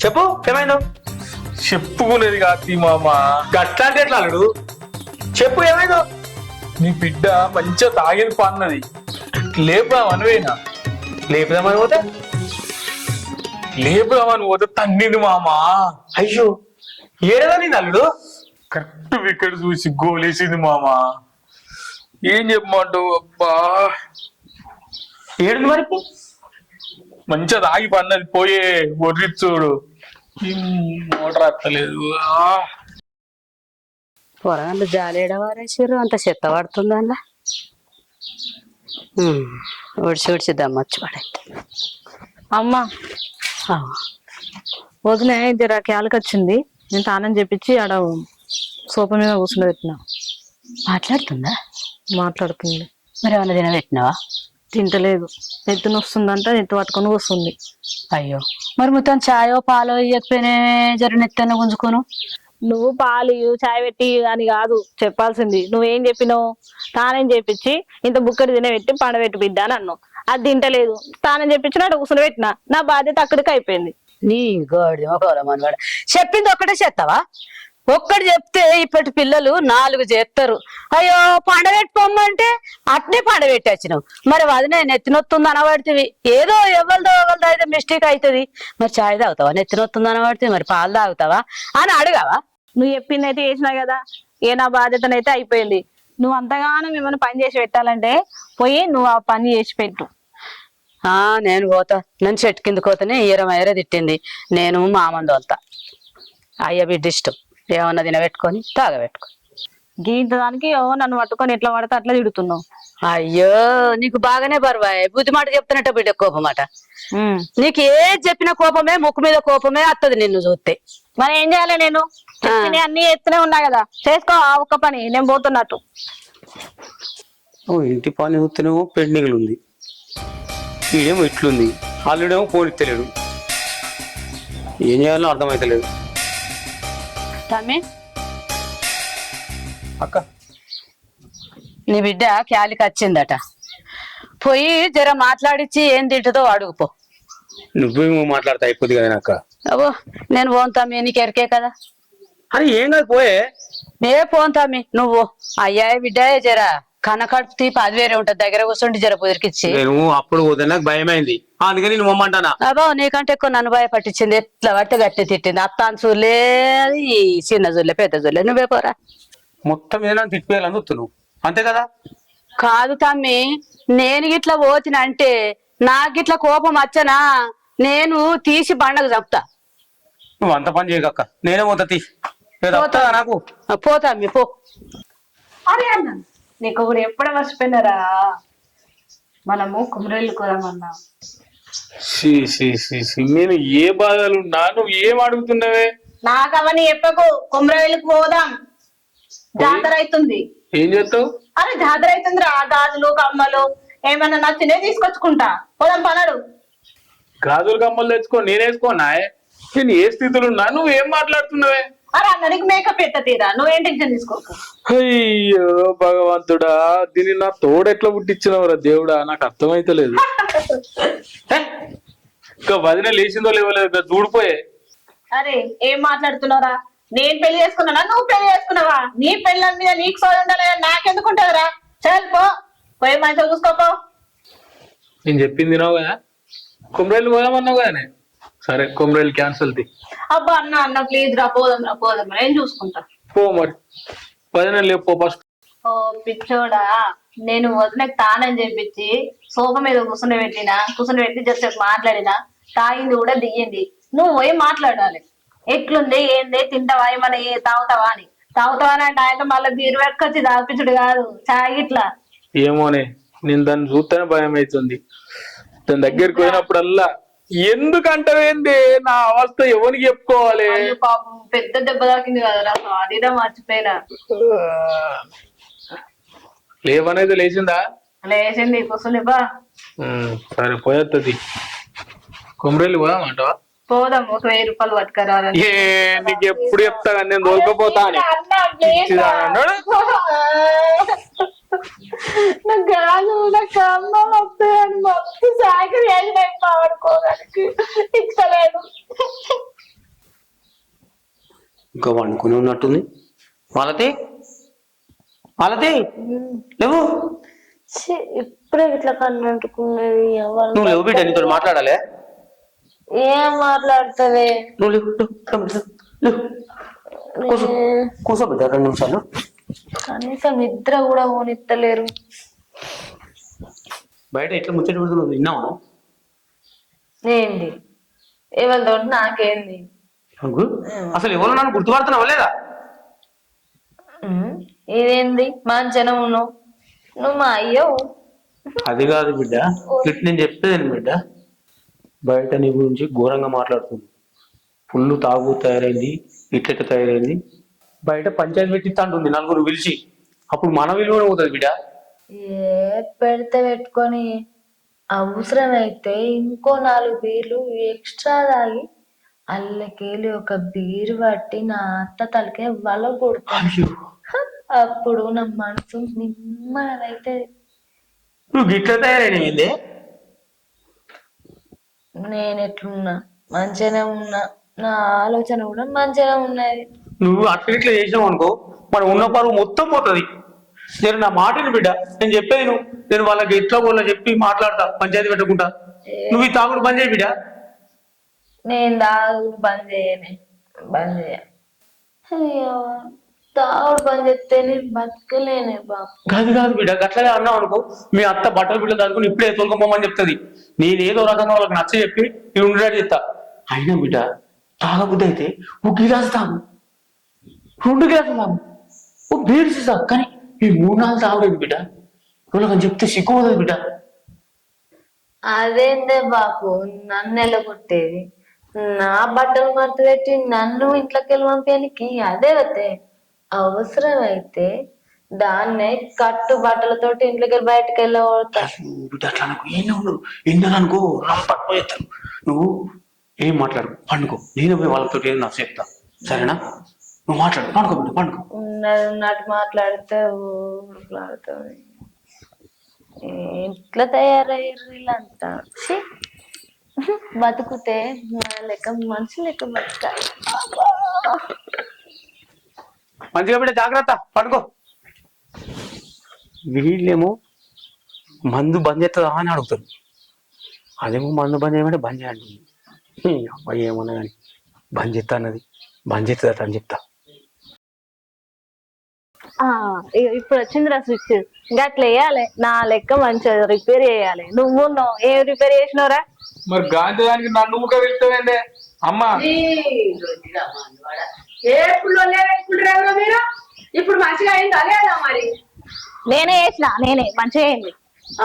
చెప్పు ఏమైందో చెప్పుకునేది కాదు మామ. గట్లా అంటే ఎట్లా అల్లుడు చెప్పు ఏమైందో నీ బిడ్డ మంచిగా తాగేది పన్నది, లేపుదామని పోయినా. లేపుదామని పోతే లేపుదామని పోతే తన్నింది మామ. అయ్యో ఏడదా నీ అల్లుడు కరెక్ట్ వికెట్ చూసి గోలేసింది మామ. ఏం చెప్పమంటావు? అబ్బా ఏడుంది మరి మంచిగా తాగి పన్నది, పోయే ఒర్రిచ్చుడు మోటార్ అత్తలేదు. పొరగాళ్ళు జాలేడ వారేసారు, అంత చెత్త పడుతుంది అందులో. ఒడిచి దమ్మొచ్చి పడైతే. అమ్మా వదిలే జర క్యాలకొచ్చింది, నేను తానని చెప్పించి ఆడ సోఫా మీద కూర్చుని పెట్టినా. మాట్లాడుతుందా? మాట్లాడుతుంది. మరి ఏమన్నా తినబెట్టినావా? తింటలేదు, నెత్తుని వస్తుందంట, నెత్తి పట్టుకొని వస్తుంది. అయ్యో మరి మొత్తం చాయో పాలో ఇయ్యకపోయినా జర నెత్తన్న గుంజుకోను. నువ్వు పాలు చాయ్ పెట్టి అని కాదు చెప్పాల్సింది, నువ్వేం చెప్పినావు? తానేం చెప్పించి ఇంత బుక్కడి తినబెట్టి పండబెట్టి బిడ్డ అని అన్నావు. అది తింటలేదు, తానం చెప్పించిన అటు కూర్చుని పెట్టినా, నా బాధ్యత అక్కడికి అయిపోయింది. నీ గోడి మనవాడు చెప్పింది ఒక్కటే చేస్తావా? ఒక్కటి చెప్తే ఇప్పటి పిల్లలు 4 చేస్తారు. అయ్యో పండబెట్టి పొమ్మంటే అట్నే పండబెట్టి వచ్చినావు. మరి వదిన నెత్తినొత్తుంది అనబడితే ఏదో ఎవరిదో అయితే మిస్టేక్ అవుతుంది. మరి చాయ్ తాగుతావా? నెత్తినొత్తుంది అనబడితే మరి పాలు తాగుతావా అని అడగావా? నువ్వు చెప్పింది అయితే చేసినా కదా, ఏ నా బాధ్యతనైతే అయిపోయింది. నువ్వు అంతగానో ఏమైనా పని చేసి పెట్టాలంటే పోయి నువ్వు ఆ పని చేసి పెట్టు. నేను పోతా, నన్ను చెట్టు కింద పోతేనే ఈరమయ్యరే తిట్టింది, నేను మామంది వెళ్తా. అయ్య బిడ్డ ఇష్టం, ఏమన్నా తినబెట్టుకొని తాగబెట్టుకొని. గీంత దానికి నన్ను పట్టుకొని ఎట్లా పడితే అట్లా తిడుతున్నావు. అయ్యో నీకు బాగానే బరువాయ్, బుద్ధి మాట చెప్తున్నట్టు బిడ్డ కోపం అట. నీకు ఏది చెప్పిన కోపమే, ముక్కు మీద కోపమే వస్తుంది నిన్ను చూస్తే. మరి ఏం చేయాలి? నేను అన్ని ఎత్తునే ఉన్నా కదా, చేసుకో ఆ ఒక్క పని, నేను పోతున్నట్టు. ఇంటి పని చూస్తేనేమో పెండింగ్లు ఉంది, ఈడేమో ఇట్లుంది, అల్లుడేమో ఫోన్ ఇస్తలేడు, ఏం చేయాలో అర్థమైతలేదు. తమ్మి అక్క నీ బిడ్డ క్యాలికి వచ్చిందట, పోయి జర మాట్లాడిచ్చి ఏం తింటుందో అడుగుపో. నువ్వేమో మాట్లాడితే అయిపోద్ది కదా అక్క. అవో నేను పోను తమ్మి, నీకు ఎరికే కదా. అని ఏం కాదు పోయే. పోను తమ్మి, నువ్వు అయ్యాయ బిడ్డాయే జర కనకడుపు తీపి అది వేరే ఉంటది, దగ్గర కూర్చుంటే జర కుదిరికిచ్చి. నేను అప్పుడు పోతే నాకు భయమైంది, అందుకని నేను పొమ్మంటానా. అబ్బా నీకంటే ఎక్కువ నన్ను భయపట్టించింది, ఎట్లా పడితే గట్టి తిట్టింది. అత్తాను చూలే, అది చిన్న చూలే పెద్ద చూలే, నువ్వే పోరా. మొత్తం ఏదైనా తిప్పియాలని చూస్తున్నావు అంతే కదా. కాదు తమ్మి, నేను గిట్లా పోతినంటే నాకు గిట్లా కోపం వచ్చనా, నేను తీసి బండకు చెప్తా. నువ్వు అంత పని చేయకక్క, నేనే పోతా తీ. నాకు పోతమ్మి పో. అరే అన్న, నీకు ఒకటి ఎప్పుడే మర్చిపోయినారా, మనము కుమరేళ్ళు కూరమన్నా. నేను ఏ బాధలు ఉన్నా నువ్వు ఏం అడుగుతున్నావే? నాకు అవన్నీ చెప్పకు, కుమరేళ్ళకి పోదాం, జాతర అవుతుంది. ఏం చేస్తావు? అరే జాతర అవుతుంది రా, గాజులు కమ్మలు ఏమన్నా నచ్చినే తీసుకొచ్చుకుంటా, పోదాం పనడు. గాజులు కమ్మలు తెచ్చుకో, నేను వేసుకోనా? నేను ఏ స్థితిలో ఉన్నా నువ్వు ఏం మాట్లాడుతున్నావే? అరే అన్ననికి మేకప్ ఎత్త తీరా, నువ్వేం టెన్షన్ తీసుకోకు. అయ్యో భగవంతుడా, దీన్ని నా తోడెట్లా పుట్టించినవరా దేవుడా, నాకు అర్థమైతలేదు. ఇంకా వదిన లేచిందో లేవలేదు చూడిపోయే. అరే ఏం మాట్లాడుతున్నారా? నేను పెళ్లి చేసుకున్నానా, నువ్వు పెళ్లి చేసుకున్నావా? నీ పెళ్ళ మీద నీకు సోది ఉండాలి, నాకెందుకుంటదిరా? చల్పో, పోయి మంచిగా చూసుకోపో. నేను చెప్పింది తినవు కదా, కుమ్రేళ్ళు పోదామన్నావు కదా. సరే కుమ్రేళ్ళు క్యాన్సల్ తీ. అబ్బా అన్న అన్న ప్లీజ్ రా, పోదాం రా, పోదాం రా, ఏం చూసుకుంటా. పో మరి, వదిన లేపో ఫస్ట్. ఓ పిచ్చోడా, నేను వదినకి తానని చెప్పించి సోఫా మీద కూర్చుని పెట్టి జస్ట్ మాట్లాడినా, తాగింది కూడా దిగింది. నువ్వు పోయి మాట్లాడాలి, ఎట్లుంది ఏంది, తింటావా, ఏమన్నా తాగుతావా అని. తాగుతావా అంటే ఆయన మళ్ళీ బీరు పెట్టుకొచ్చి తాగిపించుడు కాదు, చాయ్ ఇట్లా. ఏమోనే, నేను దాన్ని చూస్తేనే భయం అవుతుంది. దాని దగ్గరికి పోయినప్పుడల్లా ఎందుకంటావేంది, నా అవస్థ ఎవరికి చెప్పుకోవాలి? పాపం పెద్ద దెబ్బ తాకింది కదరా, అదిదా మర్చిపోయినా. లేవనేది లేచిందా? లేచింది, కూర్చుని బా. సరే పోయేస్తుంది. కుమ్రేళ్ళు పోదామంటావా? పోదాం, ఒక 1000 రూపాయలు పట్టుకరా. ఏ నీకు ఎప్పుడు చెప్తా కానీ నేను దొరకపోతా అని. నాకు కాదు నాకు అమ్మాలు వస్తాయని మొత్తం సాగరి వేసినాయి పడుకోవడానికి ఇచ్చలేదు. ఇంకా వండుకుని ఉన్నట్టుంది. వాళ్ళతే లేవు. ఇప్పుడే ఇట్లా కన్నంటుకున్నది ఎవరు? నువ్వు లేవు బిడ్డ, నీతో మాట్లాడాలి. ఏం మాట్లాడుతుంది? నువ్వు లేవు. కూర్చో బిడ్డ 2 నిమిషాలు. కనీసం నిద్ర కూడా పోనిత్తలేరు. బయట ఎట్లా ముచ్చట పెడుతున్నావు, విన్నావా? ఏంది ఎవరితో నాకేంది? అసలు ఎవరు నన్ను గుర్తుపడుతున్నావా లేదా? ఇదేంది మంచనం ఉన్నావు నువ్వు మా అయ్యవు. అది కాదు బిడ్డ, ఇట్లా నేను చెప్పేది బిడ్డ. బయట నీ గురించి ఘోరంగా మాట్లాడుతుంది. ఫుల్ తాగు తయారైంది, ఇట్లెట్ట తయారైంది. బయట పంచాయతీ పెట్టిస్తా అంటుంది 4 పిలిచి. అప్పుడు మన విలువ పోతుంది బిడ్డ. పెడితే పెట్టుకొని అవసరమైతే ఇంకో 4 బీర్లు ఎక్స్ట్రా తాగి అల్లకెళ్ళి ఒక బీరు పట్టి నా అత్త తలకే వల కొడుతుంది. అప్పుడు నా మనసు నిమ్మదైతే. నువ్వు గిట్ల తయారైనది. నేను ఎట్లున్నా మంచిగానే ఉన్నా, నా ఆలోచన కూడా మంచిగా ఉన్నది. నువ్వు అట్లా ఇట్లా చేసినావు అనుకో, మన ఉన్న పరువు మొత్తం పోతుంది. నేను నా మాటని బిడ్డ, నేను చెప్పేది నేను వాళ్ళకి ఎట్లా వాళ్ళ చెప్పి మాట్లాడతా, పంచాయతీ పెట్టకుండా. నువ్వు ఈ తాగుడు బంద్ చేయి బిడ్డ. నేను తాగుడు బంద్ చేయనే, బంద్ చేయ. అయ్యో తాగుడు బంద్ చేస్తే నేను బతకలేనే బాబు. కాదు బిడ్డ, గట్లనే అన్నావు అనుకో, మీ అత్త బట్టలు బిడ్డలు దాచుకుని ఇప్పుడే తోలుకోమని చెప్తుంది. నేనేదో రకంగా వాళ్ళకి నచ్చ చెప్పి నేను ఉండేది చెప్తా. అయినా బిడ్డ తాగబుద్ధి అయితే 1 గిలాసు తాగు, 2 గ్లాసులు తాగు, ఓ బీరు తాగు. కానీ ఈ 3-4 తాగలేదు బిడ్డ. వాళ్ళకని చెప్తే సిగ్గుపోతుంది బిడ్డ. అదేందే బాబు నన్ను ఎల్లగొట్టేది? నా బట్టలు మడత పెట్టి నన్ను ఇంట్లోకి వెళ్ళి పంపేనికి అదే వతే. అవసరం అయితే దాన్నే కట్టు బట్టలతోటి ఇంట్లోకి వెళ్ళి బయటకు వెళ్ళగొడతా. బిడ్డ అట్లా అనుకో, ఏం ఉండదు. ఎందనుకో పట్టుకోతారు. నువ్వు ఏం మాట్లాడు, పండుకో. నేను పోయి వాళ్ళతో ఏం నాకు చెప్తా, సరేనా? నువ్వు మాట్లాడు, పండుకో బిడ్డ, పండుకో. ఉన్నట్టు మాట్లాడితే ఊరుకులాడుతుంది. ఎట్లా తయారయ్యారు వీళ్ళంతా? బతుకుతే మన లెక్క మనుషులు లెక్క బతకాలి. మంచిగా బిడ్డ, జాగ్రత్త, పండుకో. వీళ్ళేమో మందు బంద్ చేస్తుందా అని అడుగుతారు. అదేమో మందు బంద్ చేయమంటే బంద్ చేయండి. అబ్బాయి ఏమన్నా కానీ బంద్ చేస్తా అన్నది, బంద్ చేస్తుందట అని చెప్తా. ఇప్పుడు వచ్చిందిరా స్విచ్, ఇంకా అట్లా వేయాలి. నా లెక్క మంచిగా రిపేర్ చేయాలి. నువ్వు ఏం రిపేర్ చేసినవరా? మరి గాంధీ దానికి నన్ను ఊక వెళ్తావేందే అమ్మా? మీరు ఇప్పుడు మంచిగా అయిందా లేదా మరి? నేనే మంచిగా అయింది.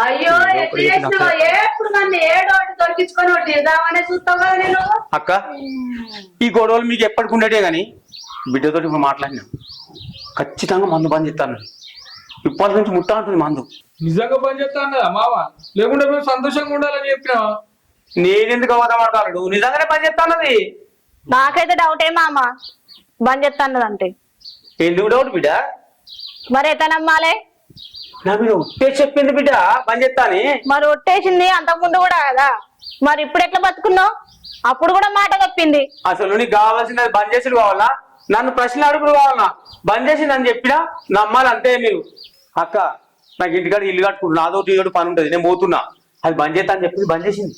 అయ్యో ఎప్పుడు చేసినావు? ఎప్పుడు నన్ను ఏడోటి దొరికించుకొని ఒకటి ఇద్దామనే చూస్తావు కదా నేను. అక్క, ఈ గొడవలు మీకు ఎప్పటికి ఉండేటే గాని బిడ్డతో ఇప్పుడు మాట్లాడినా ఖచ్చితంగా మందు బంద్ చేస్తాను. ఇప్పటి నుంచి ముట్టా ఉంటుంది మందు. నిజంగా పని చేస్తా అన్నదా మావా? లేకుంటే మేము సంతోషంగా ఉండాలని చెప్పినావా? నేనెందుకు అవతమాడతాడు, నిజంగానే పని చేస్తానది. నాకైతే డౌటే మామ, బంద్ చేస్తాన్నదంటే. ఎందుకు డౌట్ బిడ్డ? మరి ఎట్లా నమ్మాలే? నా మీద ఒట్టే చెప్పింది బిడ్డ పని చేస్తాని. మరి ఒట్టేసింది అంతకు ముందు కూడా కదా, మరి ఇప్పుడు ఎట్లా బతుకున్నావు? అప్పుడు కూడా మాట తప్పింది. అసలు నీకు కావాల్సినది బంద్ చేసుడు కావాలా, నన్ను ప్రశ్నలు అడుగుడు కావాలా? బంద్ చేసింది అని చెప్పినా నమ్మాలి అంతే మీరు. అక్క, నాకు ఇంటికాడ ఇల్లు కట్టుకుంటున్నా, అదొకటి ఇదొకటి పని ఉంటుంది, నేను పోతున్నా. అది బంద్ చేస్తా అని చెప్పింది, బంద్ చేసింది.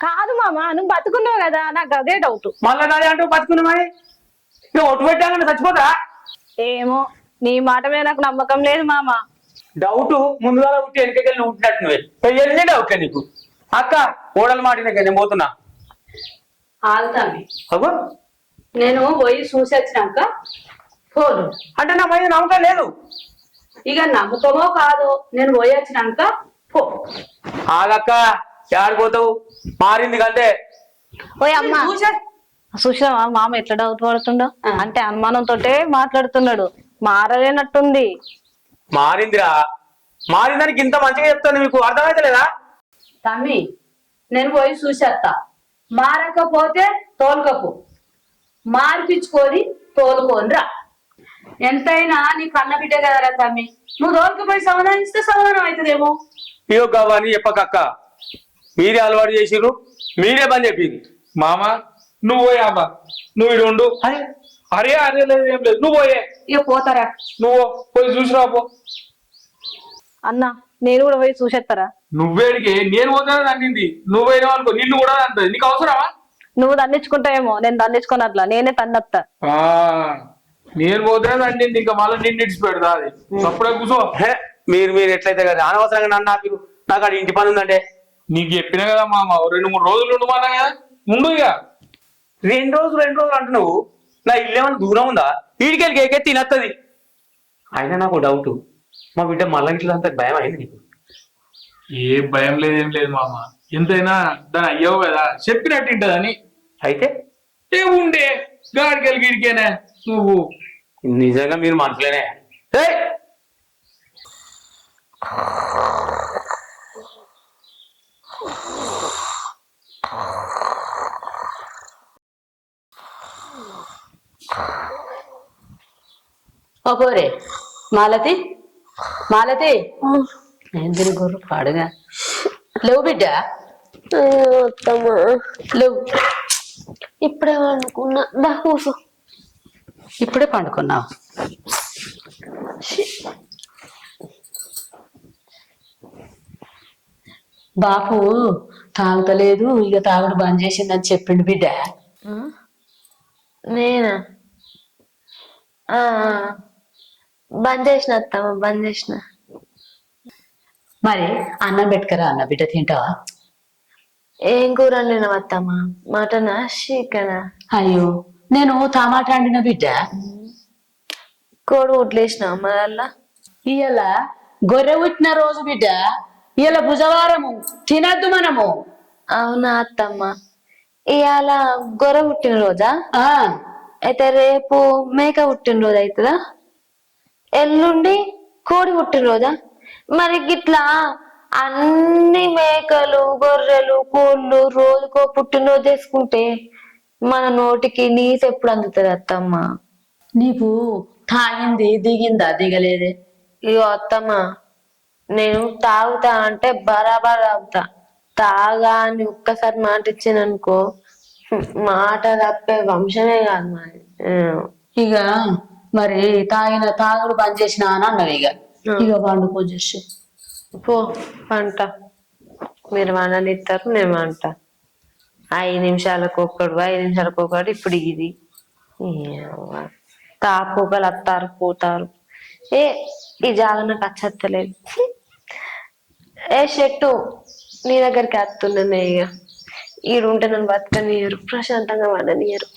కాదు మామ, నువ్వు బతుకున్నావు కదా, నాకు అదే డౌట్. మళ్ళా నాది అంటూ బతుకున్నామని ఇక ఒట్టు పెట్టాలని చచ్చిపోతా? ఏమో, నీ మాట మీద నాకు నమ్మకం లేదు మామ. డౌట్ ముందుగా ఉట్టి వెనకెళ్ళి ఉంటున్నట్టు నువ్వే డౌట్ నీకు. అక్క, ఓడల మాట నేను పోతున్నా. ఆగుతామి, అగో నేను పోయి చూసి వచ్చినాక ఫోను అంటే నా పైన నమ్మకం లేదు. ఇక నమ్మకమో కాదో, నేను పోయి వచ్చినాక పో. ఆగక్క, ఆడిపోతావు, మారింది కంటే. ఓయ్ అమ్మ, చూసావా మామ ఎట్లా డౌట్ పడుతుండో? అంటే అనుమానంతో మాట్లాడుతున్నాడు, మారలేనట్టుంది. మారిందిరా, మారిందానికి ఇంత మంచిగా చెప్తాను, మీకు అర్థమైతే లేదా? తమ్మి, నేను పోయి చూసేస్తా. మారకపోతే తోలుకపో, మార్పించుకొని తోలుకొని రా. ఎంతైనా నీ కన్న బిడ్డ కదరా తమ్మి, నువ్వు దోలుకుపోయి సమాధానిస్తే సమాధానం అవుతుందేమో. ఇగో గవ్వని చెప్పకక్క, మీరే అలవాటు చేసిర్రు, మీరే పని చెప్పింది. మామ నువ్వు పోయే అబ్బా, నువ్వు ఇడు ఉండు. అరే అరే లేదు ఏం లేదు, నువ్వు పోయే. ఇక పోతారా? నువ్వు పోయి చూసిరా పో. అన్న నేను కూడా పోయి చూసేస్తారా? నువ్వేడికి నేను పోతానే అండింది, నువ్వు పోయినావు అనుకో నిన్ను కూడా అంటది. నీకు అవసరమా? నువ్వు దండించుకుంటావేమో, నేను దండించుకున్నట్లా నేనే తన్నత్తా. నేను పోతేనే అండింది, ఇంకా మళ్ళీ నిన్ను ఇడిచి పెడతా. అది అప్పుడే కూర్చో. మీరు ఎట్లయితే కదా అనవసరంగా నన్ను ఆపిరు. నాకు అక్కడ ఇంటి పని ఉందంటే. నీకు చెప్పినా కదా మామ, 2-3 రోజులు ఉండమన్నా కదా, ఉండు ఇక. 2 రోజులు అంటున్నావు. నా ఇల్లు ఏమన్నా దూరం ఉందా? వీడికెళ్ళి కేకెత్తి తినత్తది. అయినా నాకు డౌట్, మా బిడ్డ మళ్ళీ ఇట్లా అంత భయం అయింది నీకు? ఏ భయం లేదు ఏం లేదు మామ, ఎంతైనా దాని అయ్యవు కదా, చెప్పినట్టు ఉంటదని. అయితే ఏ ఉండే గాడికెళ్ళి గిడికేనే నువ్వు. నిజంగా మీరు మనసులేనే. ఓ పోరే మాలతి, మాలతి ఏంది గుర్రు పాడుగా లేవు బిడ్డ, అత్తమ్మా లేవు. ఇప్పుడే అనుకున్నా. దా కూసు. ఇప్పుడే పండుకున్నావు. బాపు తాగుతలేదు, ఇక తాగుడు బంద్ చేసిందని చెప్పిండు బిడ్డ. నేనా? బంద్ చేసిన అత్తమ్మ, బంద్ చేసిన. మరి అన్నం పెట్టుకరా అన్న బిడ్డ, తింటావా? ఏం కూర వండినావు అత్తమ్మ? మటనా చికెనా? అయ్యో నేను టమాటా వండిన బిడ్డ. కోడి గుడ్లేసినావు మరల్లా? ఇవాళ గొర్రె పుట్టిన రోజు బిడ్డ, ఇవాళ బుధవారము, తినద్దు మనము. అవునా అత్తమ్మ? ఇవాళ గొర్రె పుట్టిన రోజా? ఆ అయితే రేపు మేక పుట్టిన రోజు అవుతుందా? ఎల్లుండి కోడి పుట్టిన రోజా? మరి గిట్లా అన్ని మేకలు గొర్రెలు కోళ్ళు రోజుకో పుట్టినరోజు చేసుకుంటే మన నోటికి నీసు ఎప్పుడు అందుతుంది అత్తమ్మ? నీకు తాగింది దిగిందా? దిగలేదే. ఇగో అత్తమ్మ, నేను తాగుతా అంటే బరాబర్ తాగుతా. తాగా అని ఒక్కసారి మాట ఇచ్చాననుకో, మాట తప్పే వంశమే కాదు మరి. ఇక మరి తాగుడు బంద్ చేసిన అని అన్నావు. ఇక పండుకో చేసి పో వంట. మీరు వండనిస్తారు, నేను వంట. 5 నిమిషాలకు ఒక్కడు, 5 నిమిషాలకు ఒకడు. ఇప్పుడు ఇది తాపుగలు వస్తారు పోతారు. ఈ జాగా నాకు అచ్చత్తలేదు. చెట్టు నీ దగ్గరికి వస్తున్నాయి. ఇక ఈడుంటే నన్ను బతకనియరు, ప్రశాంతంగా వండనియరు.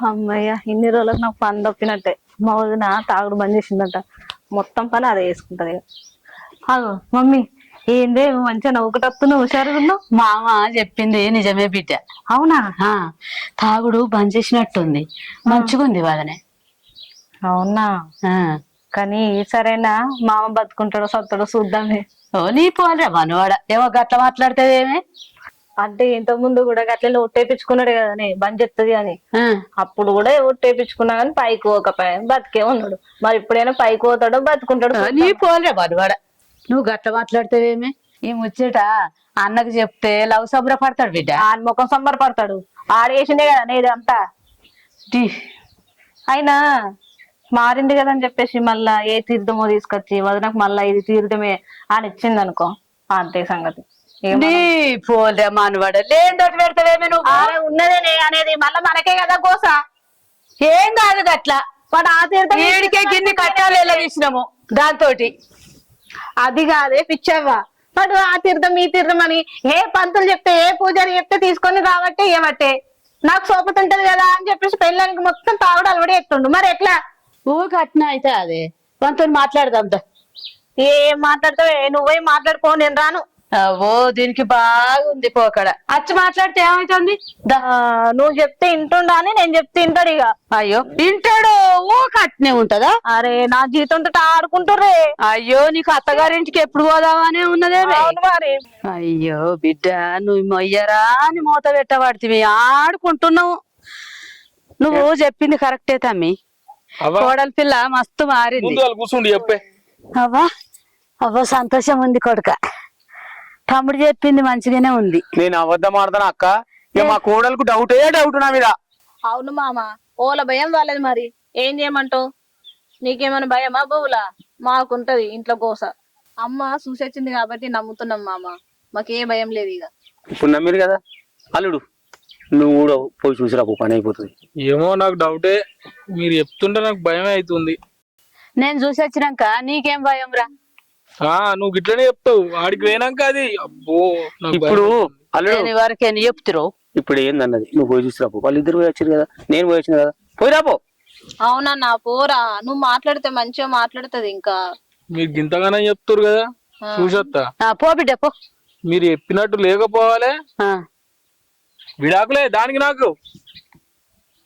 అమ్మయ్య, ఇన్ని రోజులకు నాకు పని తప్పినట్టే. మా వదిన తాగుడు బంద్ చేసిందంట, మొత్తం పని అదే వేసుకుంటది. అగో మమ్మీ, ఏందే మంచిగా నవ్వుకుంటున్నావు, హుషారుగా ఉన్నావు. మామ చెప్పింది నిజమే బిడ్డ. అవునా? తాగుడు బంద్ చేసినట్టుంది, మంచిగుంది వదనే. అవునా? కానీ సరేనా, మామ బతుకుంటాడో సత్తాడో చూద్దామే. ఓ నీ పోలే మనవాడ, ఏమో గట్ల మాట్లాడితేవేమే. అంటే ఇంత ముందు కూడా అట్లనే ఒట్టేపించుకున్నాడు కదనే బంద్ చెప్తుంది అని. అప్పుడు కూడా ఒట్టేపించుకున్నా కానీ పైకి పోకపోయా, బతికే ఉన్నాడు. మరి ఇప్పుడైనా పైకి పోతాడో బతుకుంటాడో. నీ పోలే మనవాడ, నువ్వు గట్ల మాట్లాడితేవేమే. ఈ ముచ్చట అన్నకు చెప్తే లవ్ సంబరపడతాడు బిడ్డ. ఆయన ముఖం సంబరపడతాడు, ఆడేసిందే కదా నేది అంతా. అయినా మారింది కదా అని చెప్పేసి మళ్ళా ఏ తీర్థమో తీసుకొచ్చి వదనకు మళ్ళా ఇది తీర్థమే అని ఇచ్చింది అనుకో, అంతే సంగతి. పోలే మనవాడ, లేదోటి పెడతావేమే నువ్వు. ఉన్నదే అనేది మళ్ళా మనకే కదా కోస. ఏం కాదు గట్లా, వాడు ఆ తీర్థం ఏడికే గిన్ని కట్టాలు ఎలా తీసినాము దాంతో. అది కాదే పిచ్చవ్వా, వాడు ఆ తీర్థం ఈ తీర్థం అని ఏ పంతులు చెప్తే ఏ పూజారి చెప్తే తీసుకొని రాబట్టే ఏమట్టే నాకు సోపుతుంటది కదా అని చెప్పేసి పెళ్ళానికి మొత్తం తాగుడు అలవాటు ఎత్తుండు. మరి ఎట్లా? కట్న అయితే అదే మనతో మాట్లాడదాం. ఏం మాట్లాడతావే, నువ్వే మాట్లాడుకో, నేను రాను. ఓ దీనికి బాగుంది పోకడ. అచ్చి మాట్లాడితే ఏమైతుంది? నువ్వు చెప్తే ఇంటుండా అని నేను చెప్తే ఇంటాడు. ఇక అయ్యో ఇంటాడు, ఓ కట్నే ఉంటదా? అరే నా జీతంతో ఆడుకుంటుర్రే. అయ్యో నీకు అత్తగారింటికి ఎప్పుడు పోదామనే ఉన్నదే మరి. అయ్యో బిడ్డ, నువ్వు మొయ్యరా అని మూత పెట్టబడితే ఆడుకుంటున్నావు. నువ్వు చెప్పింది కరెక్టే తమ్మి, అవ్వ కోడలి పిల్ల మస్తు మారింది. ముందు వాళ్ళు కూర్చుండి చెప్పే. అవ్వా అవ్వ సంతోషం ఉంది కొడుక. తమ్ముడు చెప్పింది మంచిగానే ఉంది. నేను అబద్ధం ఆడతాను అక్క. ఇక మా కోడలకు డౌట్ నా మీద. అవును మామ, ఓల భయం వాళ్ళది. మరి ఏం చేయమంటావు? నీకేమైనా భయమా బోవులా? మాకుంటది ఇంట్లో కోస. అమ్మ చూసొచ్చింది కాబట్టి నమ్ముతున్నాం మామ, మాకే భయం లేదు ఇక. ఇప్పుడు నమ్మిరు కదా అల్లుడు, నువ్వు కూడా పోయి చూసిరా, పని అయిపోతుంది. ఏమో నాకు డౌటే, మీరు చెప్తుంటే నాకు భయమే అవుతుంది. నేను చూసి వచ్చినాక నీకేం భయం రా? నువ్వు గిట్లనే చెప్తావు, ఆడికి పోయినాక అది అబ్బో నాకు ఇప్పుడు భయం. అల్లుడు నేను వరకేం చెప్తురు. ఇప్పుడు ఏందన్నది, నువ్వు పోయి చూసిరా పో. వాళ్ళు ఇద్దరు పోయి వచ్చారు కదా, నేను పోయి వచ్చిన కదా, పోయిరా పో. అవునన్నా పోరా, నువ్వు మాట్లాడితే మంచిగా మాట్లాడుతుంది ఇంకా. మీరు గింతగానే చెప్తారు కదా, చూసొత్తా. పో బిడ్డ పో. మీరు చెప్పినట్టు లేకపోవాలి, ఆ, విడాకులే దానికి నాకు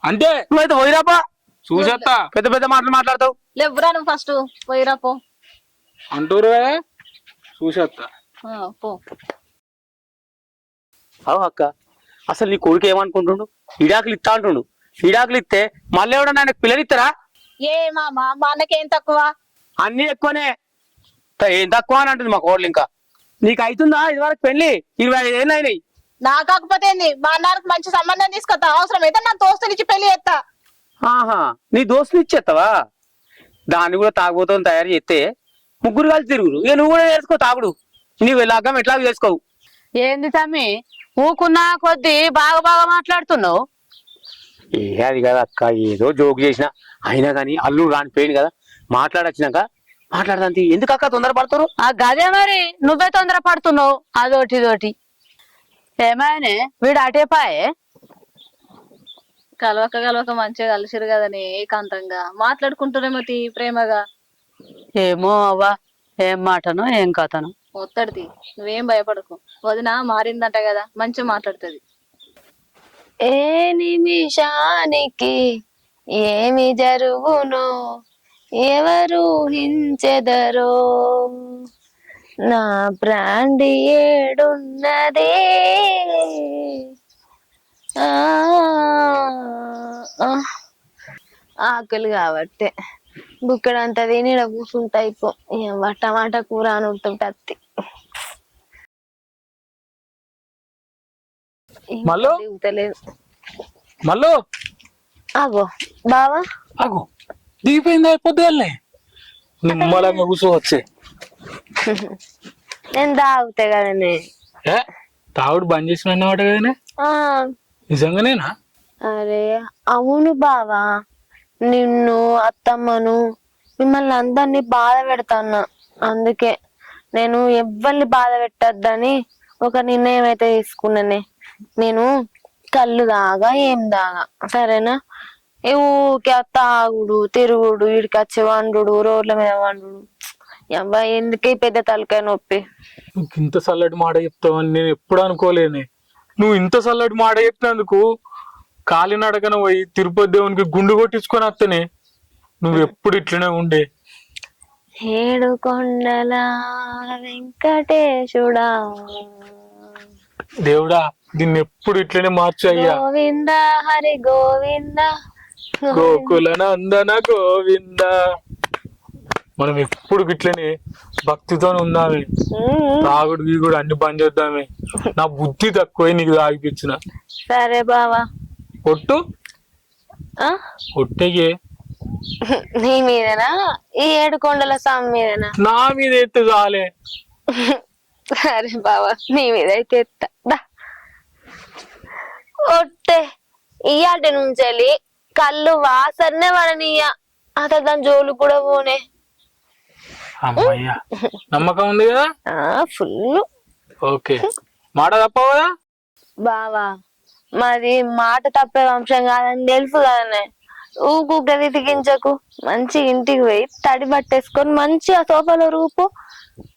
అంతే. నువ్వైతే పోయిరా పో. చూసొత్తా. పెద్ద పెద్ద మాటలు మాట్లాడతావు. లేవురా నువ్వు ఫస్ట్ పోయిరా పో. అంటారు కదా, చూసొత్తా. పో. అవు అక్క, అసలు నీ కొడుకు ఏమనుకుంటుండు? ఇడాకులు ఇస్తా అంటుండు. ఇడాకులు ఇస్తే మళ్ళీ ఎవడన్నా ఆయనకు పిల్లలు ఇస్తారా? ఏ మామ, మా అన్నకేం తక్కువ? అన్ని ఎక్కువనే. ఏం తక్కువ అని అంటుంది మా కోడలు. ఇంకా నీకు అవుతుందా ఇది వరకు పెళ్లి? 25 ఏళ్ళు అయినాయి. నా కాకపోతే ఏంది, మా అన్నకి మంచి సంబంధం తీసుకొస్తా. అవసరం అయితే నా దోస్తులు ఇచ్చి పెళ్లి చేస్తా. ఆహా, నీ దోస్తులు ఇచ్చేస్తావా? దాన్ని కూడా తాగుబోతో తయారు చేస్తే ముగ్గురు కలిసి తిరుగురు. ఇక నువ్వు కూడా చేసుకో తాగుడు. నీవు ఇలాగం ఎట్లా చేసుకోవు. ఏంది తమ్మి ఊకున్నా కొద్దీ బాగా బాగా మాట్లాడుతున్నావు? అది కదా అక్క, ఏదో జోక్ చేసిన. అయినా కానీ అల్లుడు రాని పోయింది కదా, మాట్లాడొచ్చినాక మాట్లాడదాంతి. ఎందుకు అక్క తొందరపడతారు? ఆ గదే మరి, నువ్వే తొందర పడుతున్నావు అదోటి ఇదోటి. ఏమైనా వీడు అటే పాయే? కలవక మంచిగా కలిసిరు కదని ఏకాంతంగా మాట్లాడుకుంటున్నామో ప్రేమగా. ఏమో అవ్వా, ఏం మాటను ఏం కథను. ఒత్తడిది, నువ్వేం భయపడకు. వదిన మారిందంట కదా, మంచిగా మాట్లాడుతుంది. ఏ నిమిషానికి ఏమి జరుగునో ఎవరు హించెదరో, నా బ్రాండ్ ఏడున్నదే. ఆకలి కాబట్టే బుక్కడంతా తిని ఈడ కూర్చుంటా. అయిపో టమాటా కూర అని ఉంటుంది అత్తి. మళ్ళీ దిగుతలేదు. మళ్ళీ ఆగో బావా, అగో దిగిపోయింది. అయిపోద్ది నిమ్మలంగా కూర్చోవచ్చే. నేను తాగుతా కదనే. ఏ తాగుడు బంద్ చేసిన అన్నమాట కదనే? నిజంగానేనా? అరే అవును బావా, నిన్ను అత్తమ్మను మిమ్మల్ని అందరినీ బాధ పెడతాన్నా. అందుకే నేను ఎవ్వరిని బాధ పెట్టద్దని ఒక నిర్ణయం అయితే తీసుకున్నానే. నేను కళ్ళు దాగా ఏం దాగా, సరేనా? ఊకే తాగుడు తిరుగుడు, వీడికి వచ్చి వండుడు, రోడ్ల మీద వండుడు. అబ్బాయి ఎందుకే పెద్ద తలకాయ నొప్పి. నువ్వు ఇంత చల్లటి మాట చెప్తావని నేను ఎప్పుడు అనుకోలేనే. నువ్వు ఇంత చల్లటి మాట చెప్పినందుకు కాలినడకన పోయి తిరుపతి దేవునికి గుండు కొట్టించుకొని వస్తేనే. నువ్వు ఎప్పుడు ఇట్లనే ఉండే. 7 కొండల వెంకటేశుడా, దేవుడా దీన్ని ఎప్పుడు ఇట్లనే మార్చు అయ్యా. గోవింద హరి గోవింద, గోకుల నందన గోవింద. మనం ఎప్పుడు ఇట్లనే భక్తితో ఉందామే. తాగుడు గీగుడు అన్ని బంద్ చేద్దామే. నా బుద్ధి తక్కువ నీకు తాగిపించిన. సరే బావా. ఒట్టు ఒట్టేగే. నీ మీదనా? ఈ 7 కొండల స్వామి మీదనా? నా మీద ఎత్తే చాలే. సరే బావా, నీ మీద అయితే ఎత్తా. ఒట్టే ఇయాటి నుంచి కళ్ళు వాసనే పడనీయ. అసలు దాని జోలు కూడా పోనే. అమ్మయ్యా, నమ్మకం ఉంది కదా? ఫుల్. ఓకే, మాట తప్పవు కదా బావా? మాది మాట తప్పే వంశం కాదని తెలుసు కదనే. ఊకు గదికించకు. మంచి ఇంటికి పోయి తడి బట్టేసుకొని మంచిగా సోఫాలో రూపు.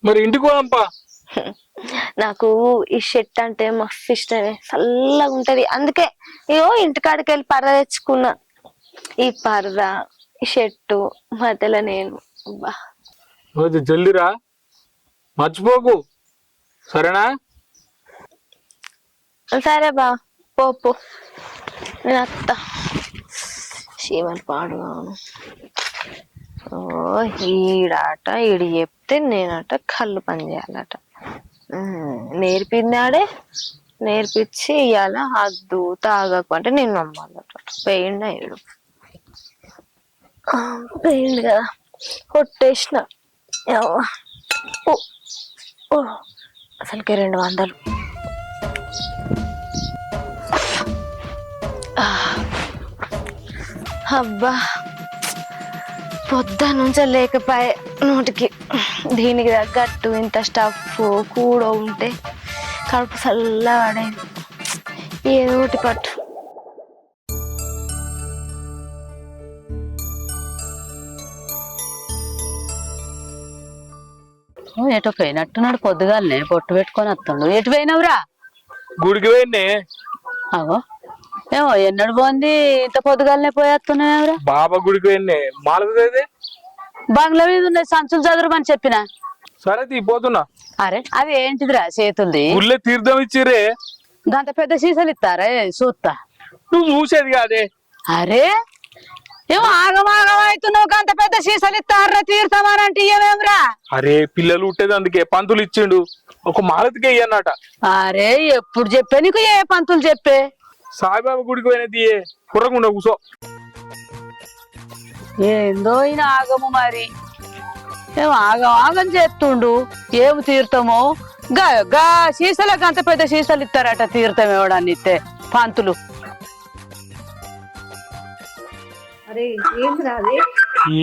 మరి ఇంటికి పోదాంపా. నాకు ఈ షర్ట్ అంటే మస్తు ఇష్టమే, చల్లగా ఉంటది. అందుకే ఇగో ఇంటికాడికి వెళ్ళి పరద తెచ్చుకున్నా. ఈ పరద ఈ షర్టు మధ్యలో నేను. జల్దిరా, మర్చిపోకు, సరేనా? సరే బా, పో నేను అత్త. చీమలు పాడుగాను. ఓ ఈడాట ఈడు చెప్తే నేనట కళ్ళు పని చేయాలట. నేర్పిందాడే నేర్పించి ఇవాళ అద్దు తాగకు అంటే నేను నమ్మాలట. పోయిండు ఈడు, పోయిండు కదా కొట్టేసిన. అసలుకి 200. అబ్బా పొద్దు నుంచే లేకపోయే నోటికి. దీనికి తగ్గట్టు ఇంత స్టఫ్ కూడా ఉంటే కడుపు చల్లగా పడేది. ఏదో ఒకటి పట్టు. ఎటు పోయినట్టున్నాడు పొద్దుగాలనే పొట్టు పెట్టుకొని వస్తుండు. ఎటు పోయినవురా? గుడికి పోయిండే. అగో ఏమో ఎన్నడు పోంది ఇంత పొద్దుగాలనే పోయేస్తున్నావురా? బాబా గుడికి పోయిండే. మాలదే బంగ్లా మీద ఉన్న సంచులు చదురుమని చెప్పిన. సరే తీపోతున్నా. అరే అది ఏంటిదిరా చేతుల్ది? గుళ్ళే తీర్థం ఇచ్చిరే. గంత పెద్ద సీసాలు ఇస్తారా? చూస్తా. నువ్వు చూసేది కాదే. అరే ఏమో ఆగమాగం అవుతున్నావు. గంత పెద్ద సీసాలు ఇస్తారా తీర్థమనంటే ఏమేమిరా? అరే పిల్లలు ఉట్టేది అందుకే పంతులు ఇచ్చిండు. ఒక మాలతికే ఇయ్యన్నట. అరే ఎప్పుడు చెప్పే నీకు? ఏ పంతులు చెప్పే? సాయిబాబా గుడికి పోయినది. కుర్రకుండా కూసో. ఏందో ఈయన ఆగము మరి. ఏం ఆగం ఆగం చేస్తుండు. ఏమి తీర్థమో గా సీసాలకు అంత పెద్ద సీసాలు ఇస్తారట తీర్థం ఇవ్వడాన్ని ఇస్తే పంతులు.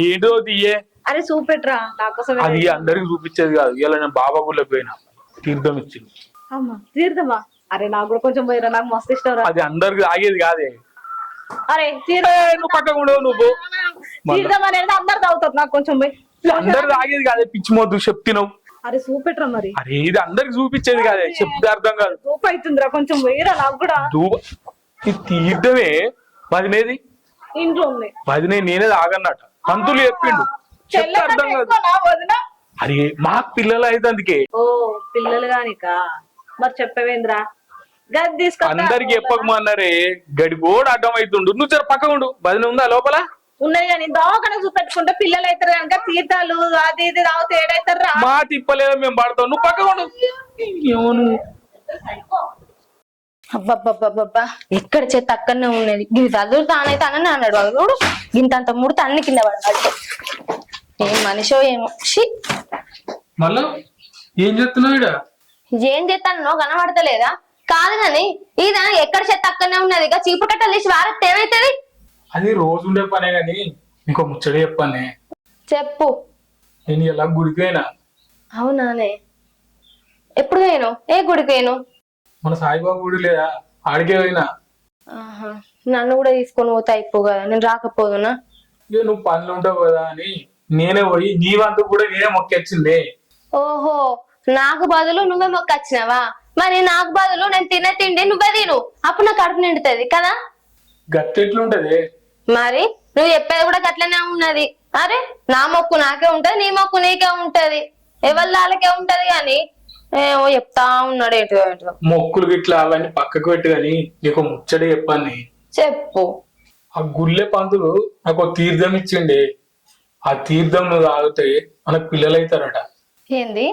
ఏంటో తీయే. అరే చూపెట్రా నాకోసం. అది అందరికి చూపించేది కాదు. ఇలా నేను బాబా గుళ్ళకి పోయినా తీర్థం ఇచ్చింది. అమ్మా తీర్థమా? అరే నాకు కూడా కొంచెం పోయిరా, నాకు మస్తు ఇష్టం రా. అది అందరికి ఆగేది కాదే. అరే నువ్వు పక్కకు ఉండవు. నువ్వు తీర్థం అనేది అందరు తాగుతారు, నాకు కొంచెం పోయి. అందరికి ఆగేది కాదే. పిచ్చి మొద్దు చెప్తున్నావు. అరే చూపెట్రా మరి. అరే ఇది అందరికి చూపించేది కాదే. చెప్తే అర్థం కాదు. ధూప అవుతుందిరా, కొంచెం పోయిరా నాకు కూడా. ఈ తీర్థమే వదినేది ఇంట్లో ఉన్నాయి. వదినే నేనే ఆగన్నట. పంతులు చెప్పిండు. చెప్తే అర్థం కాదు. అరే మా పిల్లలు అయితే అందుకే. ఓ పిల్లలు గానికా? మరి చెప్పవేంద్రా? గది తీసుకొ. అందరికి చెప్పకమన్నారే. గడి కూడా అడ్డం అవుతుండు. నువ్వు జర పక్క ఉండు. వదిన ఉందా లోపల? ఉన్నాయి కానీ దోకన చూపెట్టుకుంటే పిల్లలు అవుతారు కనుక తీర్థాలు అది ఇది తాగితే ఏడైతారు రా. మా తిప్పలేదో మేము పడతాం. నువ్వు పక్క ఉండు. అబ్బబ్బబ్బబ్బా ఎక్కడ చేత అక్కడనే ఉన్నది. ఇది చదువు తానైతే అని అన్నాడు వాడు. ఇంతంత ముడితే అన్ని కింద పడతాడు. ఏం మనిషో ఏమో. మళ్ళా ఏం చెప్తున్నావు? ఏం చేస్తానో కనబడతలేదా? కాదు గాని ఇది ఎక్కడ చేత అక్కడనే ఉన్నది. ఇక చీపు కట్టలు తీసి వారెత్తే ఏమైతుంది? అది రోజు ఉండే పనే గాని ఇంకో ముచ్చట చెప్పానే. చెప్పు. నేను ఇలా గుడికి పోయినా. అవునానే? ఎప్పుడు పోయాను? ఏ గుడికి పోయాను? మన సాయిబాబా గుడి లేదా? ఆడికే పోయినా. నన్ను కూడా తీసుకొని పోతే అయిపో కదా, నేను రాకపోదునా? ఇక నువ్వు పనులు ఉంటావు కదా అని నేనే పోయి నీ వంతు కూడా నేనే మొక్కొచ్చింది. ఓహో నాకు బదులు నువ్వే మొక్కొచ్చినావా? మరి నాకు బదులు నేను తినే తిండి నువ్వే తిను. అప్పుడు నా కడుపు నిండుతుంది కదా. గట్టెట్లుంటది మరి నువ్వు చెప్పేది కూడా గట్లనే ఉన్నది. అరే నా మొక్కు నాకే ఉంటది, నీ మొక్కు నీకే ఉంటది, ఎవరి వాళ్ళకే ఉంటది. గాని ఏమో చెప్తా ఉన్నాడు. ఏంటో మొక్కులు గిట్లా అవన్నీ పక్కకు పెట్టు గాని నీకు ముచ్చట చెప్పాను. చెప్పు. ఆ గుళ్ళె పంతులు నాకు తీర్థం ఇచ్చిండే. ఆ తీర్థం నువ్వు తాగితే మనకు పిల్లలు అవుతారట. ఏంది?